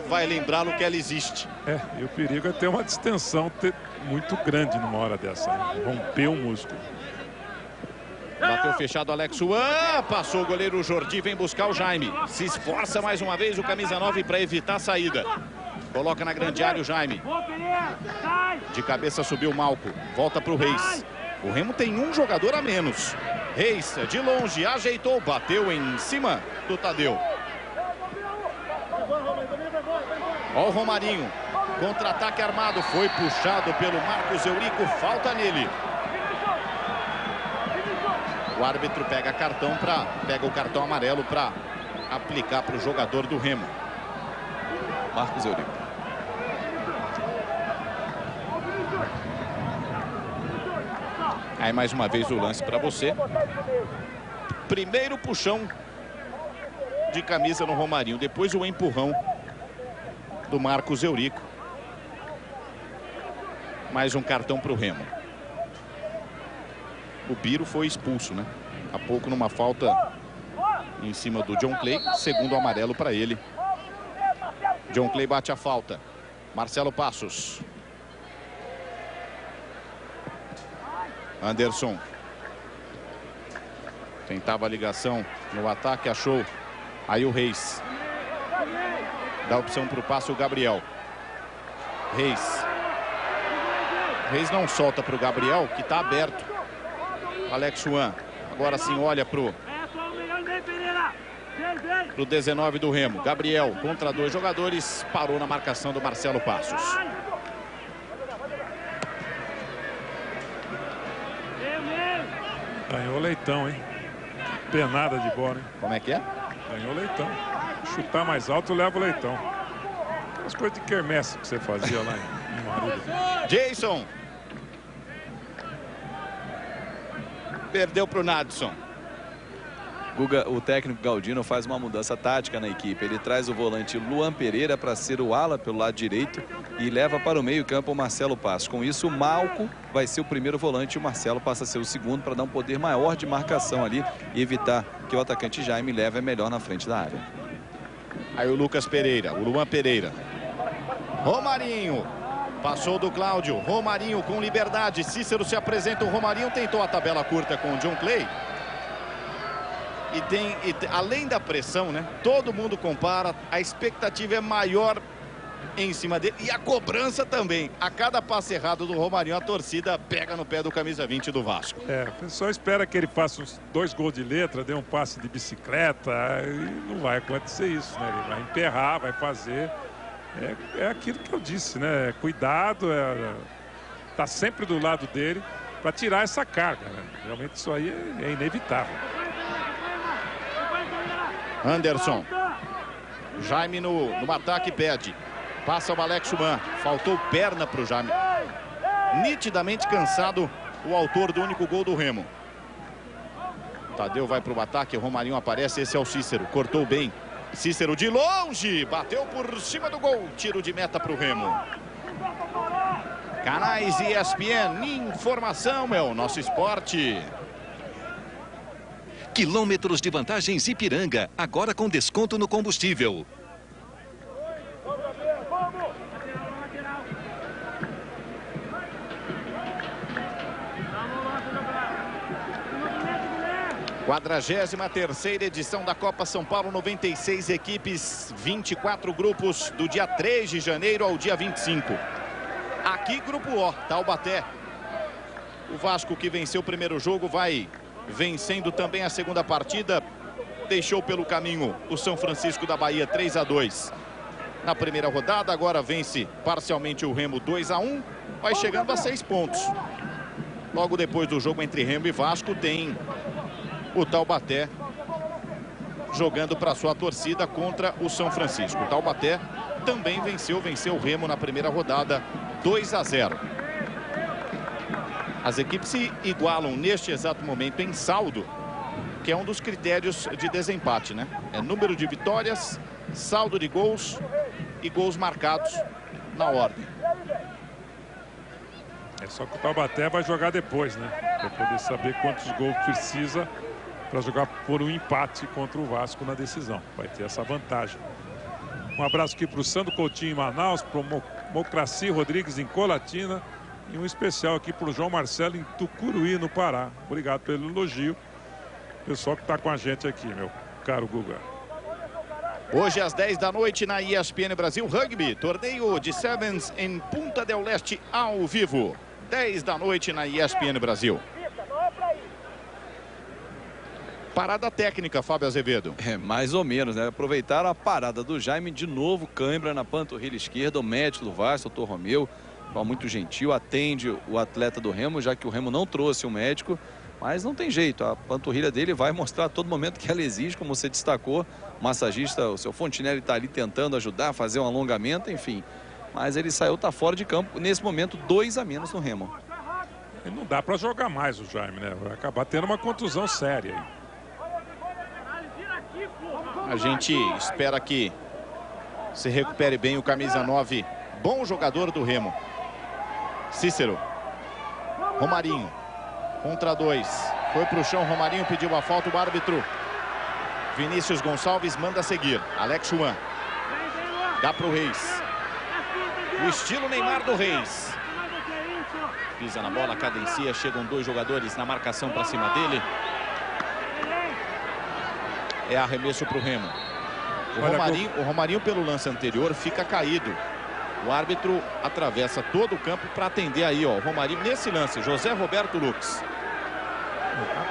vai lembrá-lo que ela existe. E o perigo é ter uma distensão muito grande numa hora dessa, né? Romper o músculo. Bateu fechado Alex Juan, passou o goleiro Jordi, vem buscar o Jaime. Se esforça mais uma vez o camisa 9 para evitar a saída. Coloca na grande área o Jaime. De cabeça subiu o Malco, volta para o Reis. O Remo tem um jogador a menos. Reis de longe, ajeitou, bateu em cima do Tadeu. Ó o Romarinho, contra-ataque armado, foi puxado pelo Marcos Eurico, falta nele. O árbitro pega o cartão amarelo para aplicar para o jogador do Remo. Marcos Eurico. Aí mais uma vez o lance para você. Primeiro puxão de camisa no Romarinho, depois o empurrão do Marcos Eurico. Mais um cartão para o Remo. O Biro foi expulso, né? Há pouco numa falta em cima do John Clay. Segundo amarelo para ele. John Clay bate a falta. Marcelo Passos. Anderson. Tentava a ligação no ataque, achou. Aí o Reis. Dá opção para o passe o Gabriel. Reis. Reis não solta para o Gabriel, que está aberto. Alex Juan, agora sim olha pro 19 do Remo. Gabriel contra 2 jogadores, parou na marcação do Marcelo Passos. Ganhou Leitão, hein? Penada de bola, hein? Como é que é? Ganhou Leitão. Chutar mais alto, leva o Leitão. As coisas de quermesse que você fazia lá em Marília. Jason. Perdeu para o Nadson. Guga, o técnico Galdino faz uma mudança tática na equipe. Ele traz o volante Luan Pereira para ser o ala pelo lado direito e leva para o meio-campo o Marcelo Passos. Com isso, o Malco vai ser o primeiro volante e o Marcelo passa a ser o segundo para dar um poder maior de marcação ali e evitar que o atacante Jaime leve melhor na frente da área. Aí o Lucas Pereira, o Luan Pereira. Romarinho. Passou do Cláudio. Romarinho com liberdade. Cícero se apresenta. O Romarinho tentou a tabela curta com o John Clay. Além da pressão, né? Todo mundo compara. A expectativa é maior em cima dele. E a cobrança também. A cada passe errado do Romarinho, a torcida pega no pé do camisa 20 do Vasco. O pessoal espera que ele faça uns 2 gols de letra, dê um passe de bicicleta. E não vai acontecer isso, né? Ele vai emperrar, vai fazer. É aquilo que eu disse, né? Cuidado, tá sempre do lado dele para tirar essa carga, né? Realmente isso aí é inevitável. Anderson. Jaime no ataque pede. Passa o Alex Juan. Faltou perna para o Jaime. Nitidamente cansado o autor do único gol do Remo. Tadeu vai para o ataque, o Romarinho aparece, esse é o Cícero. Cortou bem. Cícero de longe, bateu por cima do gol. Tiro de meta para o Remo. Canais ESPN, informação é o nosso esporte. Quilômetros de vantagens Ipiranga, agora com desconto no combustível. Quadragésima terceira edição da Copa São Paulo, 96 equipes, 24 grupos, do dia 3 de janeiro ao dia 25. Aqui, grupo O, Taubaté. O Vasco, que venceu o primeiro jogo, vai vencendo também a segunda partida. Deixou pelo caminho o São Francisco da Bahia 3-2 na primeira rodada. Agora vence parcialmente o Remo 2-1. Vai chegando a 6 pontos. Logo depois do jogo entre Remo e Vasco, tem o Taubaté jogando para sua torcida contra o São Francisco. O Taubaté também venceu o Remo na primeira rodada 2-0. As equipes se igualam neste exato momento em saldo, que é um dos critérios de desempate, né? É número de vitórias, saldo de gols e gols marcados na ordem. É só que o Taubaté vai jogar depois, né? Para poder saber quantos gols precisa para jogar por um empate contra o Vasco na decisão. Vai ter essa vantagem. Um abraço aqui para o Sandro Coutinho em Manaus, para o Mocraci Rodrigues em Colatina e um especial aqui para o João Marcelo em Tucuruí, no Pará. Obrigado pelo elogio. Pessoal que está com a gente aqui, meu caro Guga. Hoje às 10 da noite na ESPN Brasil Rugby, torneio de Sevens em Punta del Este ao vivo. 10 da noite na ESPN Brasil. Parada técnica, Fábio Azevedo. É, mais ou menos, né? Aproveitaram a parada do Jaime, de novo cãibra na panturrilha esquerda. O médico do Vasco, doutor Romeu, muito gentil, atende o atleta do Remo, já que o Remo não trouxe um médico. Mas não tem jeito, a panturrilha dele vai mostrar a todo momento que ela exige, como você destacou. O massagista, o seu Fontinelli, está ali tentando ajudar a fazer um alongamento, enfim. Mas ele saiu, está fora de campo. Nesse momento, 2 a menos no Remo. E não dá para jogar mais o Jaime, né? Vai acabar tendo uma contusão séria aí. A gente espera que se recupere bem o camisa 9, bom jogador do Remo. Cícero. Romarinho. Contra 2. Foi para o chão, Romarinho pediu a falta, o árbitro Vinícius Gonçalves manda seguir. Alex Chuan. Dá para o Reis. O estilo Neymar do Reis. Pisa na bola, cadencia, chegam 2 jogadores na marcação para cima dele. É arremesso para o Remo. O Romarinho, pelo lance anterior, fica caído. O árbitro atravessa todo o campo para atender aí, ó. O Romarinho nesse lance, José Roberto Lux.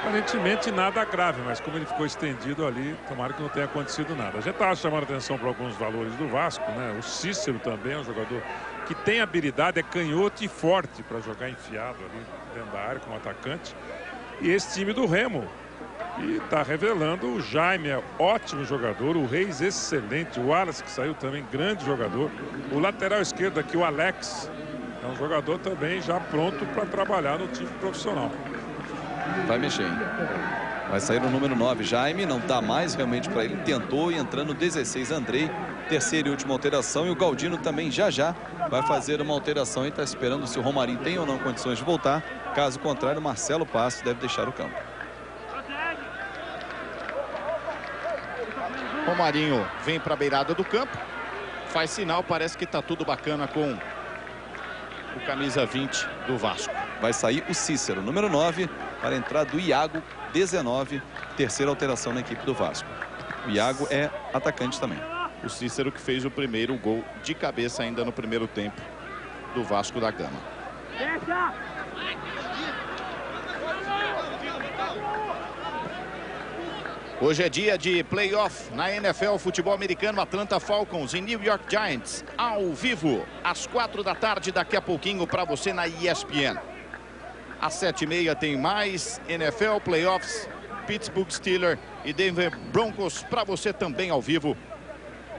Aparentemente nada grave, mas como ele ficou estendido ali, tomara que não tenha acontecido nada. A gente estava chamando atenção para alguns valores do Vasco, né? O Cícero também é um jogador que tem habilidade, é canhoto e forte para jogar enfiado ali dentro da área como atacante. E esse time do Remo, e está revelando, o Jaime é ótimo jogador, o Reis excelente, o Wallace que saiu também grande jogador, o lateral esquerdo aqui, o Alex, é um jogador também já pronto para trabalhar no time profissional. Vai mexer, hein? Vai sair o número 9, Jaime, não dá mais realmente para ele, tentou, e entrando 16, Andrei, terceira e última alteração, e o Galdino também já vai fazer uma alteração e está esperando se o Romarinho tem ou não condições de voltar. Caso contrário, Marcelo Passos deve deixar o campo. Romarinho vem para a beirada do campo, faz sinal, parece que está tudo bacana com o camisa 20 do Vasco. Vai sair o Cícero, número 9, para entrar do Iago, 19, terceira alteração na equipe do Vasco. O Iago é atacante também. O Cícero que fez o primeiro gol de cabeça ainda no primeiro tempo do Vasco da Gama. Hoje é dia de playoff na NFL futebol americano. Atlanta Falcons e New York Giants ao vivo às 4 da tarde, daqui a pouquinho para você na ESPN. Às 7h30 tem mais NFL playoffs, Pittsburgh Steelers e Denver Broncos para você também ao vivo.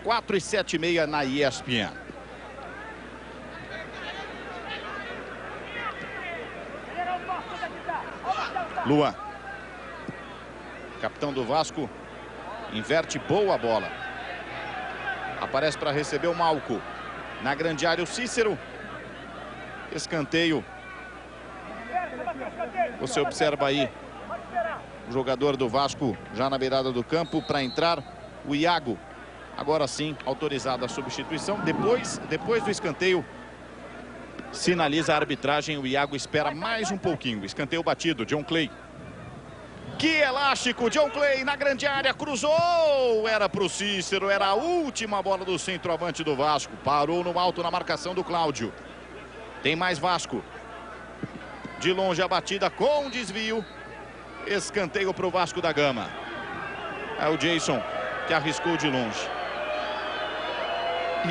4 e 7h30 na ESPN. Luan. Capitão do Vasco, inverte boa bola. Aparece para receber o Malco. Na grande área o Cícero. Escanteio. Você observa aí o jogador do Vasco já na beirada do campo para entrar, o Iago. Agora sim, autorizada a substituição. Depois do escanteio, sinaliza a arbitragem. O Iago espera mais um pouquinho. Escanteio batido, John Clay. Que elástico, John Clay na grande área, cruzou, era para o Cícero, era a última bola do centroavante do Vasco, parou no alto na marcação do Cláudio. Tem mais Vasco. De longe a batida com desvio. Escanteio para o Vasco da Gama. É o Jason que arriscou de longe.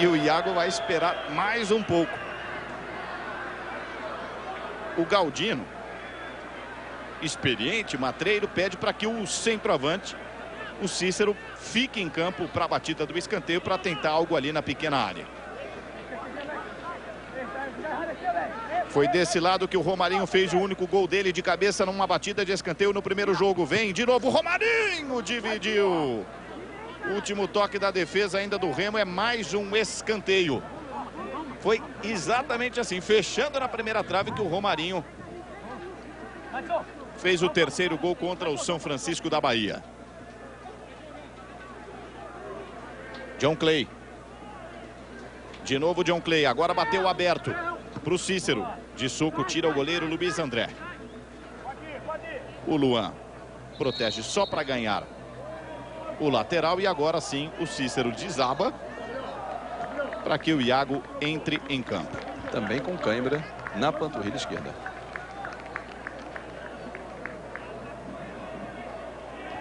E o Iago vai esperar mais um pouco. O Galdino, experiente, matreiro, pede para que o centroavante, o Cícero, fique em campo para a batida do escanteio, para tentar algo ali na pequena área. Foi desse lado que o Romarinho fez o único gol dele de cabeça numa batida de escanteio no primeiro jogo. Vem de novo o Romarinho, dividiu. Último toque da defesa ainda do Remo, é mais um escanteio. Foi exatamente assim, fechando na primeira trave, que o Romarinho fez o terceiro gol contra o São Francisco da Bahia. John Clay. De novo John Clay, agora bateu aberto para o Cícero. De soco tira o goleiro Luiz André. O Luan protege só para ganhar o lateral. E agora sim o Cícero desaba para que o Iago entre em campo. Também com cãibra na panturrilha esquerda.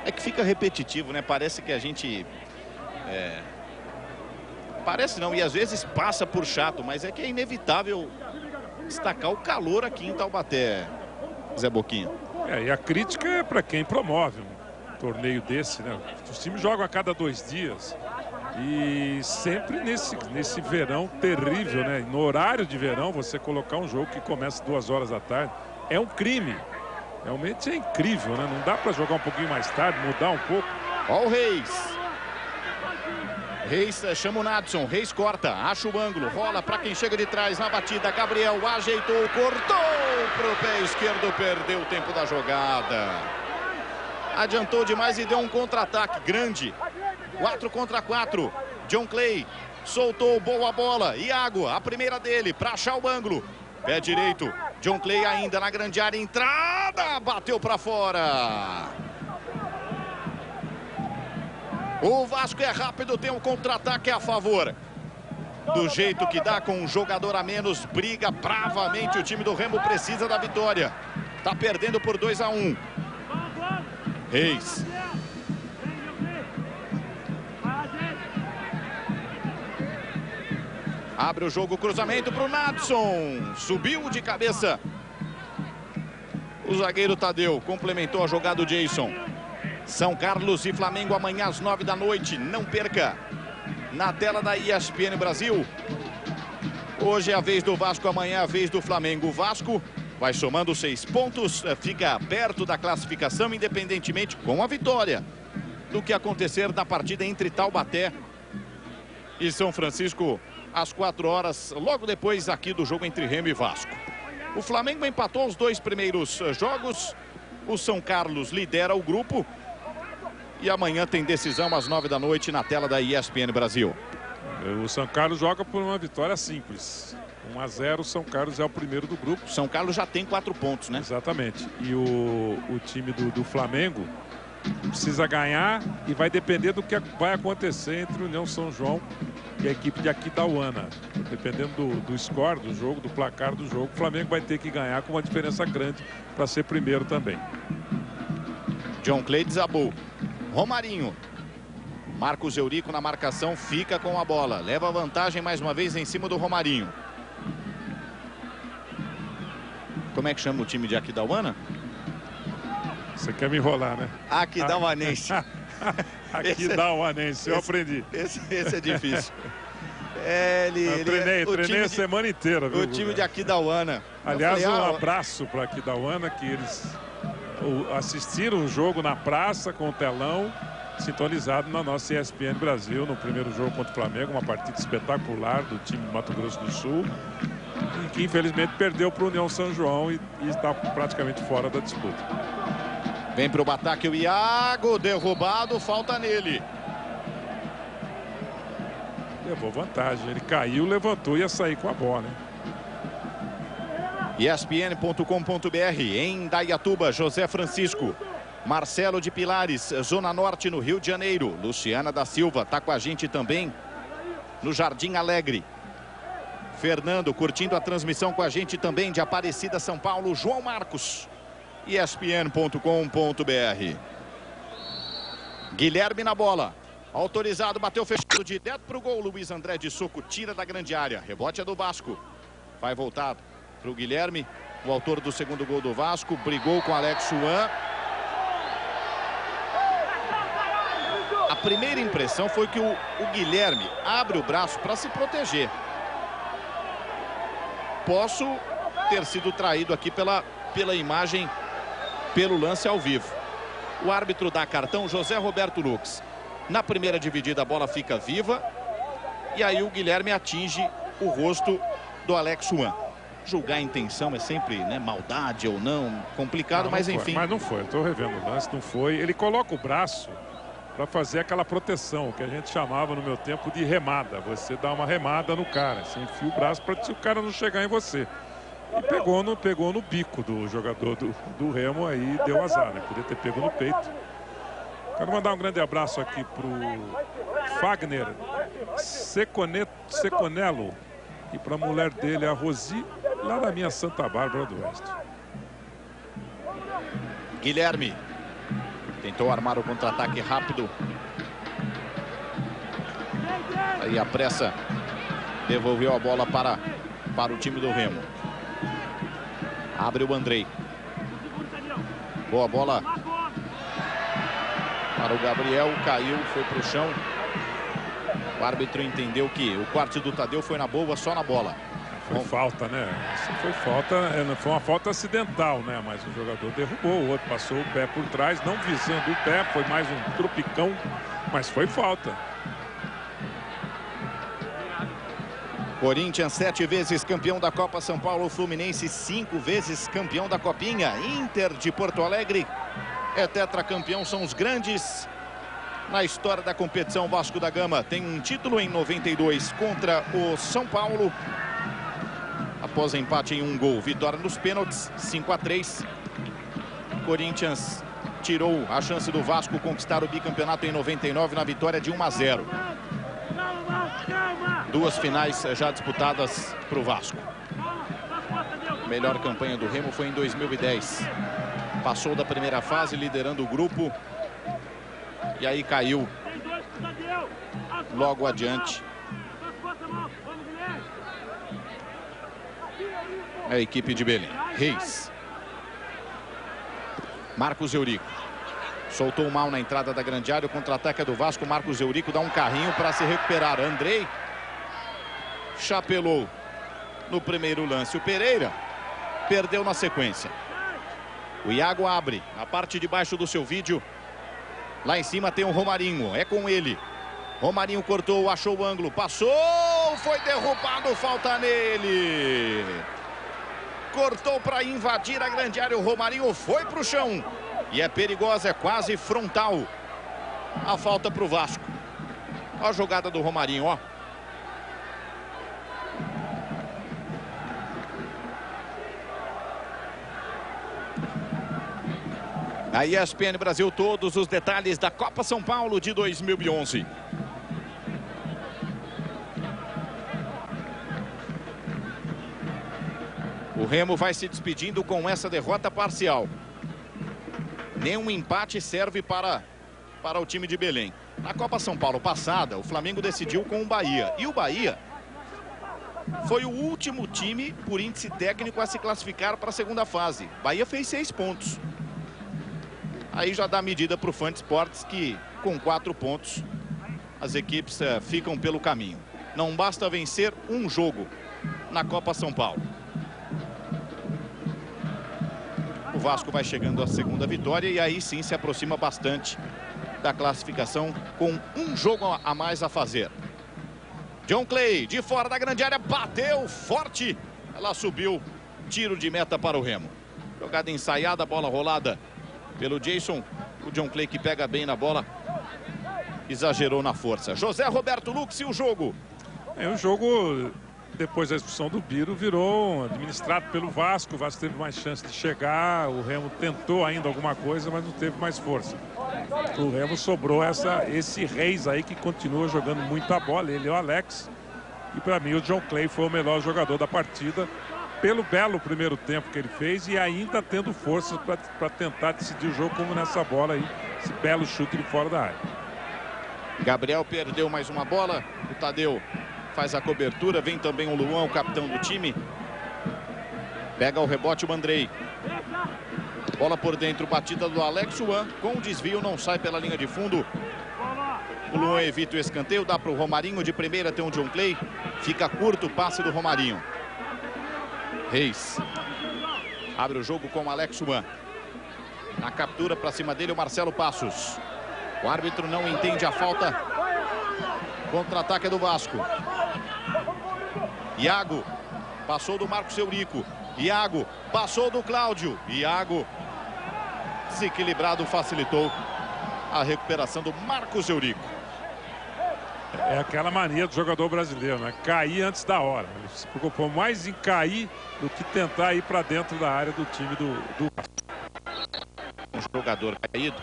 É que fica repetitivo, né? Parece que a gente... Parece não, e às vezes passa por chato, mas é que é inevitável destacar o calor aqui em Taubaté, Zé Boquinha. E a crítica é para quem promove um torneio desse, né? Os times jogam a cada 2 dias e sempre nesse verão terrível, né? No horário de verão, você colocar um jogo que começa 2 horas da tarde é um crime. Realmente é incrível, né? Não dá para jogar um pouquinho mais tarde, mudar um pouco. Ó o Reis. Reis chama o Nadson, Reis corta, acha o ângulo, rola para quem chega de trás na batida. Gabriel ajeitou, cortou pro pé esquerdo, perdeu o tempo da jogada. Adiantou demais e deu um contra-ataque grande. 4 contra 4. John Clay soltou, boa bola. Iago, a primeira dele para achar o ângulo. Pé direito, John Clay ainda na grande área, entrada, bateu para fora. O Vasco é rápido, tem um contra-ataque a favor. Do jeito que dá, com um jogador a menos, briga bravamente. O time do Remo precisa da vitória. Tá perdendo por 2-1. Reis. Abre o jogo, cruzamento para o Nadson. Subiu de cabeça. O zagueiro Tadeu complementou a jogada do Jason. São Carlos e Flamengo amanhã às 9 da noite. Não perca. Na tela da ESPN Brasil. Hoje é a vez do Vasco, amanhã é a vez do Flamengo. O Vasco vai somando 6 pontos, fica perto da classificação, independentemente com a vitória do que acontecer na partida entre Taubaté e São Francisco às 4 horas, logo depois aqui do jogo entre Remo e Vasco. O Flamengo empatou os 2 primeiros jogos. O São Carlos lidera o grupo. E amanhã tem decisão às 9 da noite na tela da ESPN Brasil. O São Carlos joga por uma vitória simples. 1-0, o São Carlos é o primeiro do grupo. São Carlos já tem 4 pontos, né? Exatamente. E o time do Flamengo precisa ganhar e vai depender do que vai acontecer entre o União São João e a equipe de Aquidauana. Dependendo do score do jogo, do placar do jogo, o Flamengo vai ter que ganhar com uma diferença grande para ser primeiro também. John Clay desabou. Romarinho. Marcos Eurico na marcação, fica com a bola. Leva vantagem mais uma vez em cima do Romarinho. Como é que chama o time de Aquidauana? Você quer me enrolar, né? Aquidauanense. Aquidauanense, eu aprendi. Esse é difícil. Treinei a semana inteira. O time de Aquidauana. Aliás, um abraço para Aquidauana, que eles assistiram o jogo na praça com o telão sintonizado na nossa ESPN Brasil no primeiro jogo contra o Flamengo, uma partida espetacular do time do Mato Grosso do Sul, e que infelizmente perdeu para o União São João e está praticamente fora da disputa. Vem para o ataque o Iago, derrubado, falta nele. Levou vantagem, ele caiu, levantou e ia sair com a bola, né? ESPN.com.br, em Indaiatuba, José Francisco. Marcelo de Pilares, Zona Norte, no Rio de Janeiro. Luciana da Silva está com a gente também no Jardim Alegre. Fernando curtindo a transmissão com a gente também de Aparecida, São Paulo. João Marcos, ESPN.com.br. Guilherme na bola. Autorizado, bateu fechado direto para o gol. Luiz André de soco tira da grande área. Rebote é do Vasco. Vai voltar para o Guilherme, o autor do segundo gol do Vasco. Brigou com Alex Suan. A primeira impressão foi que o Guilherme abre o braço para se proteger. Posso ter sido traído aqui pela imagem, pelo lance ao vivo. O árbitro dá cartão, José Roberto Lux. Na primeira dividida a bola fica viva. E aí o Guilherme atinge o rosto do Alex Suan. Julgar a intenção é sempre, né, maldade ou não, complicado, mas enfim. Mas não foi, eu estou revendo o lance, não foi. Ele coloca o braço para fazer aquela proteção, que a gente chamava no meu tempo de remada. Você dá uma remada no cara, você enfia o braço para o cara não chegar em você. E pegou no bico do jogador do Remo, aí deu azar, né? Podia ter pego no peito. Quero mandar um grande abraço aqui pro Fagner Seconello e para a mulher dele, a Rosi, lá da minha Santa Bárbara do Oeste. Guilherme tentou armar o contra-ataque rápido. Aí a pressa devolveu a bola para o time do Remo. Abre o Andrei. Boa bola para o Gabriel. Caiu, foi para o chão. O árbitro entendeu que o corte do Tadeu foi na boa, só na bola. Foi falta, né? Foi falta, foi uma falta acidental, né? Mas o jogador derrubou, o outro passou o pé por trás, não visando o pé, foi mais um tropicão, mas foi falta. Corinthians 7 vezes campeão da Copa São Paulo, Fluminense 5 vezes campeão da Copinha, Inter de Porto Alegre é tetracampeão, são os grandes na história da competição. Vasco da Gama tem um título em 92 contra o São Paulo. Após empate em um gol, vitória nos pênaltis, 5-3. Corinthians tirou a chance do Vasco conquistar o bicampeonato em 99 na vitória de 1-0. Duas finais já disputadas para o Vasco. A melhor campanha do Remo foi em 2010. Passou da primeira fase liderando o grupo. E aí caiu logo adiante. A equipe de Belém. Reis. Marcos Eurico. Soltou mal na entrada da grande área. O contra-ataque é do Vasco. Marcos Eurico dá um carrinho para se recuperar. Andrei chapelou no primeiro lance. O Pereira perdeu na sequência. O Iago abre na parte de baixo do seu vídeo. Lá em cima tem o Romarinho. É com ele. Romarinho cortou, achou o ângulo. Passou, foi derrubado. Falta nele. Cortou para invadir a grande área. O Romarinho foi para o chão. E é perigosa, é quase frontal. A falta para o Vasco. Olha a jogada do Romarinho, ó. A ESPN Brasil, todos os detalhes da Copa São Paulo de 2011. O Remo vai se despedindo com essa derrota parcial. Nenhum empate serve para o time de Belém. Na Copa São Paulo passada, o Flamengo decidiu com o Bahia. E o Bahia foi o último time, por índice técnico, a se classificar para a segunda fase. Bahia fez 6 pontos. Aí já dá medida para o Fã de Esportes que, com 4 pontos, as equipes ficam pelo caminho. Não basta vencer um jogo na Copa São Paulo. O Vasco vai chegando à segunda vitória e aí sim se aproxima bastante da classificação com um jogo a mais a fazer. John Clay, de fora da grande área, bateu forte. Ela subiu, tiro de meta para o Remo. Jogada ensaiada, bola rolada pelo Jason. O John Clay, que pega bem na bola, exagerou na força. José Roberto Lux, e o jogo? O jogo, depois da expulsão do Biro, virou administrado pelo Vasco. O Vasco teve mais chance de chegar. O Remo tentou ainda alguma coisa, mas não teve mais força. O Remo sobrou esse Reis aí, que continua jogando muita bola. Ele é o Alex. E para mim o John Clay foi o melhor jogador da partida, pelo belo primeiro tempo que ele fez e ainda tendo forças para tentar decidir o jogo, como nessa bola aí, esse belo chute de fora da área. Gabriel perdeu mais uma bola, o Tadeu faz a cobertura, vem também o Luan, o capitão do time. Pega o rebote o Mandrei. Bola por dentro, batida do Alex Juan, com o desvio, não sai pela linha de fundo. O Luan evita o escanteio, dá para o Romarinho de primeira, tem o John Clay. Fica curto o passe do Romarinho. Reis abre o jogo com o Alex Juan. Na captura para cima dele o Marcelo Passos. O árbitro não entende a falta. Contra-ataque do Vasco. Iago passou do Marcos Eurico. Iago passou do Cláudio. Iago desequilibrado, facilitou a recuperação do Marcos Eurico. É aquela mania do jogador brasileiro, né? Cair antes da hora. Ele se preocupou mais em cair do que tentar ir para dentro da área do time do Um jogador caído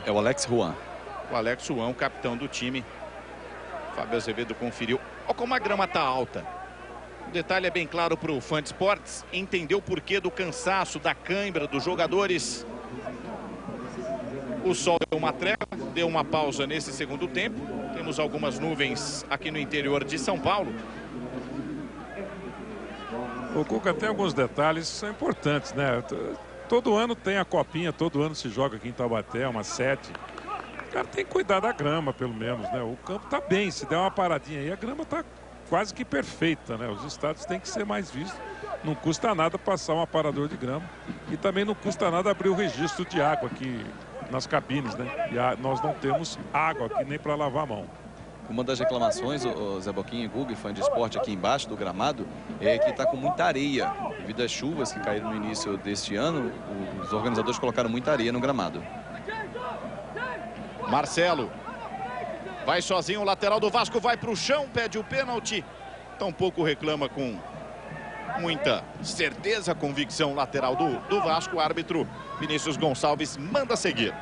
é o Alex Juan. O Alex Juan, o capitão do time. Fábio Azevedo conferiu. Olha como a grama está alta. O detalhe é bem claro para o fã de esportes. Entendeu o porquê do cansaço, da cãibra dos jogadores. O sol deu uma trégua, deu uma pausa nesse segundo tempo. Temos algumas nuvens aqui no interior de São Paulo. O Cuca tem alguns detalhes que são importantes, né? Todo ano tem a copinha, todo ano se joga aqui em Taubaté, uma 7. O cara tem que cuidar da grama, pelo menos, né? O campo tá bem, se der uma paradinha aí, a grama tá quase que perfeita, né? Os estádios têm que ser mais vistos. Não custa nada passar um aparador de grama. E também não custa nada abrir o registro de água aqui nas cabines, né? E nós não temos água aqui nem para lavar a mão. Uma das reclamações, o Zé Boquinha e Guga, fã de esporte aqui embaixo do gramado, é que está com muita areia. Devido às chuvas que caíram no início deste ano, os organizadores colocaram muita areia no gramado. Marcelo vai sozinho, o lateral do Vasco vai para o chão, pede o pênalti. Tampouco reclama com muita certeza, convicção lateral do Vasco. O árbitro Vinícius Gonçalves manda seguir.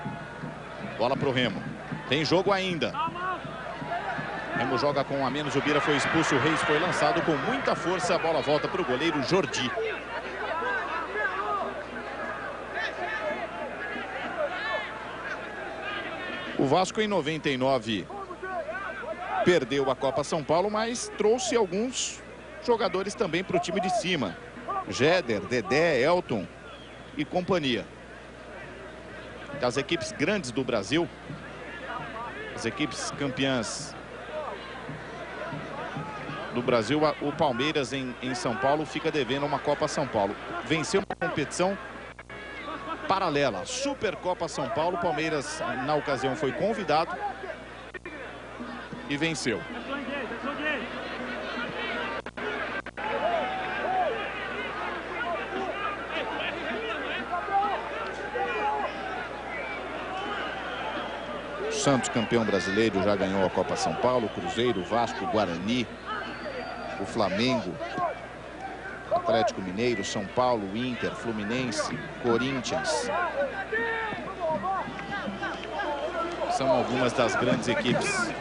Bola para o Remo. Tem jogo ainda. Remo joga com um a menos, o Bira foi expulso, o Reis foi lançado com muita força. A bola volta para o goleiro Jordi. O Vasco em 99 perdeu a Copa São Paulo, mas trouxe alguns jogadores também para o time de cima. Jéder, Dedé, Elton e companhia. Das equipes grandes do Brasil, as equipes campeãs do Brasil, o Palmeiras em São Paulo fica devendo uma Copa São Paulo. Venceu uma competição paralela, Supercopa São Paulo. Palmeiras na ocasião foi convidado e venceu. Santos, campeão brasileiro, já ganhou a Copa São Paulo. Cruzeiro, Vasco, Guarani, o Flamengo, Atlético Mineiro, São Paulo, Inter, Fluminense, Corinthians. São algumas das grandes equipes,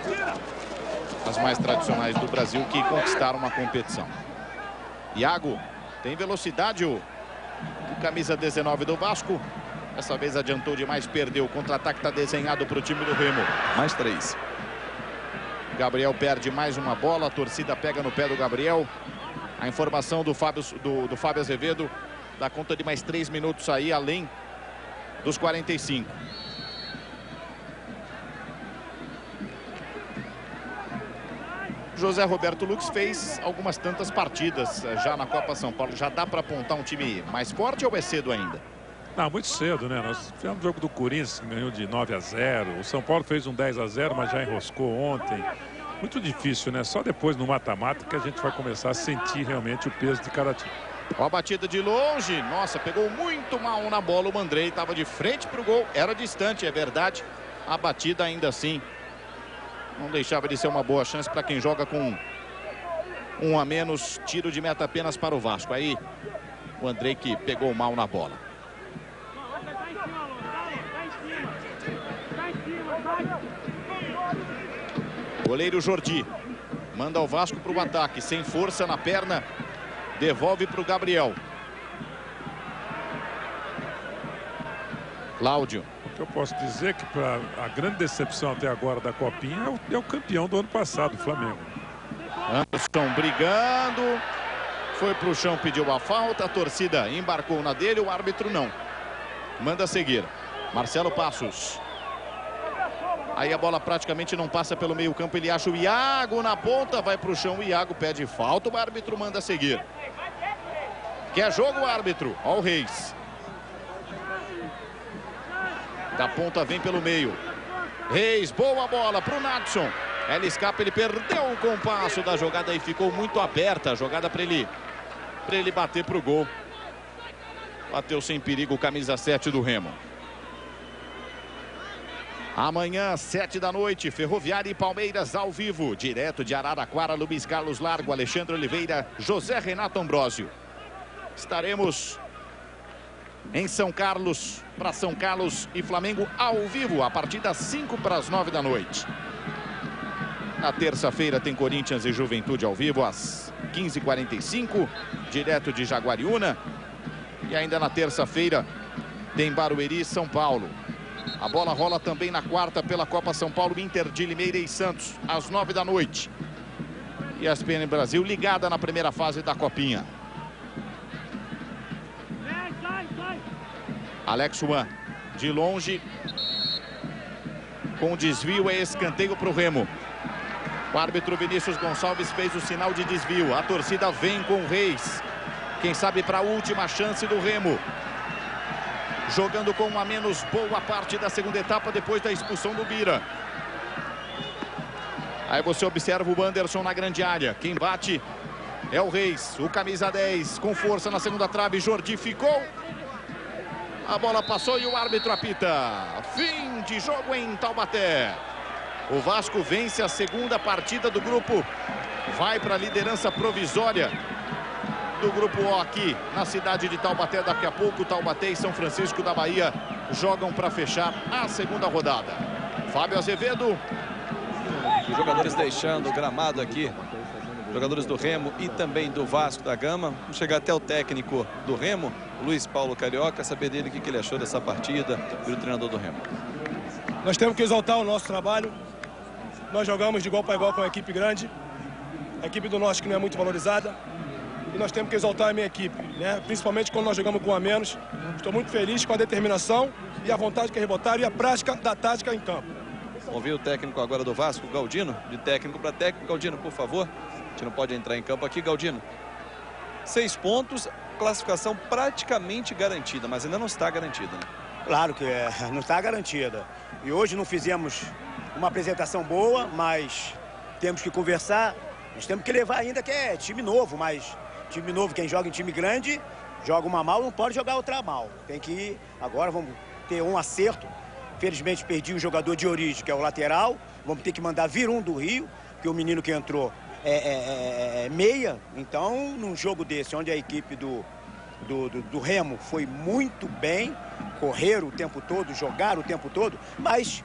as mais tradicionais do Brasil, que conquistaram uma competição. Iago tem velocidade, o camisa 19 do Vasco. Dessa vez adiantou demais, perdeu. O contra-ataque está desenhado para o time do Remo. Mais 3. Gabriel perde mais uma bola. A torcida pega no pé do Gabriel. A informação do Fábio Azevedo dá conta de mais 3 minutos aí, além dos 45. José Roberto Lux fez algumas tantas partidas já na Copa São Paulo. Já dá para apontar um time mais forte ou é cedo ainda? Não, muito cedo, né? Nós tivemos o jogo do Corinthians, que ganhou de 9-0. O São Paulo fez um 10-0, mas já enroscou ontem. Muito difícil, né? Só depois no mata-mata que a gente vai começar a sentir realmente o peso de cada time. Ó, a batida de longe. Nossa, pegou muito mal na bola. O Mandrei estava de frente para o gol. Era distante, é verdade. A batida ainda assim não deixava de ser uma boa chance para quem joga com um a menos. Tiro de meta apenas para o Vasco. Aí o Andrei que pegou mal na bola. Goleiro Jordi. Manda o Vasco para o ataque, sem força na perna. Devolve para o Gabriel. Cláudio. O que eu posso dizer é que a grande decepção até agora da Copinha é o campeão do ano passado, o Flamengo. Anderson brigando. Foi para o chão, pediu a falta. A torcida embarcou na dele, o árbitro não. Manda seguir. Marcelo Passos. Aí a bola praticamente não passa pelo meio campo. Ele acha o Iago na ponta. Vai para o chão, o Iago pede falta. O árbitro manda seguir. Quer jogo, o árbitro. Ó o Reis. Da ponta vem pelo meio. Reis, boa bola para o Natson. Ele escapa, ele perdeu o compasso da jogada e ficou muito aberta a jogada para ele bater para o gol. Bateu sem perigo o camisa 7 do Remo. Amanhã, 7 da noite, Ferroviária e Palmeiras ao vivo. Direto de Araraquara, Luiz Carlos Largo, Alexandre Oliveira, José Renato Ambrosio. Estaremos em São Carlos, para São Carlos e Flamengo ao vivo, a partir das 5 para as 9 da noite. Na terça-feira tem Corinthians e Juventude ao vivo às 15h45, direto de Jaguariúna. E ainda na terça-feira tem Barueri e São Paulo. A bola rola também na quarta pela Copa São Paulo, Inter de Limeira e Santos, às 9 da noite. E a ESPN Brasil ligada na primeira fase da Copinha. Alex Juan, de longe, com desvio, é escanteio para o Remo. O árbitro Vinícius Gonçalves fez o sinal de desvio. A torcida vem com o Reis. Quem sabe para a última chance do Remo. Jogando com a menos boa parte da segunda etapa depois da expulsão do Bira. Aí você observa o Anderson na grande área. Quem bate é o Reis. O camisa 10 com força na segunda trave. Jordi ficou. A bola passou e o árbitro apita. Fim de jogo em Taubaté. O Vasco vence a segunda partida do grupo. Vai para a liderança provisória do grupo O aqui na cidade de Taubaté. Daqui a pouco Taubaté e São Francisco da Bahia jogam para fechar a segunda rodada. Fábio Azevedo. Os jogadores deixando o gramado aqui. Jogadores do Remo e também do Vasco da Gama. Vamos chegar até o técnico do Remo, Luiz Paulo Carioca, saber dele o que ele achou dessa partida e do treinador do Remo. Nós temos que exaltar o nosso trabalho. Nós jogamos de igual para igual com a equipe grande. A equipe do Norte que não é muito valorizada. E nós temos que exaltar a minha equipe, né? Principalmente quando nós jogamos com a menos. Estou muito feliz com a determinação e a vontade que eles botaram e a prática da tática em campo. Vamos ver o técnico agora do Vasco, Galdino, de técnico para técnico. Galdino, por favor. A gente não pode entrar em campo aqui, Galdino. 6 pontos, classificação praticamente garantida, mas ainda não está garantida, né? Claro que não está garantida. E hoje não fizemos uma apresentação boa, mas temos que conversar. Nós temos que levar ainda que é time novo, mas time novo, quem joga em time grande, joga uma mal, não pode jogar outra mal. Tem que ir, agora vamos ter um acerto. Felizmente perdi o jogador de origem, que é o lateral. Vamos ter que mandar vir um do Rio, que o menino que entrou é meia. Então, num jogo desse, onde a equipe do Remo foi muito bem, correram o tempo todo, jogaram o tempo todo, mas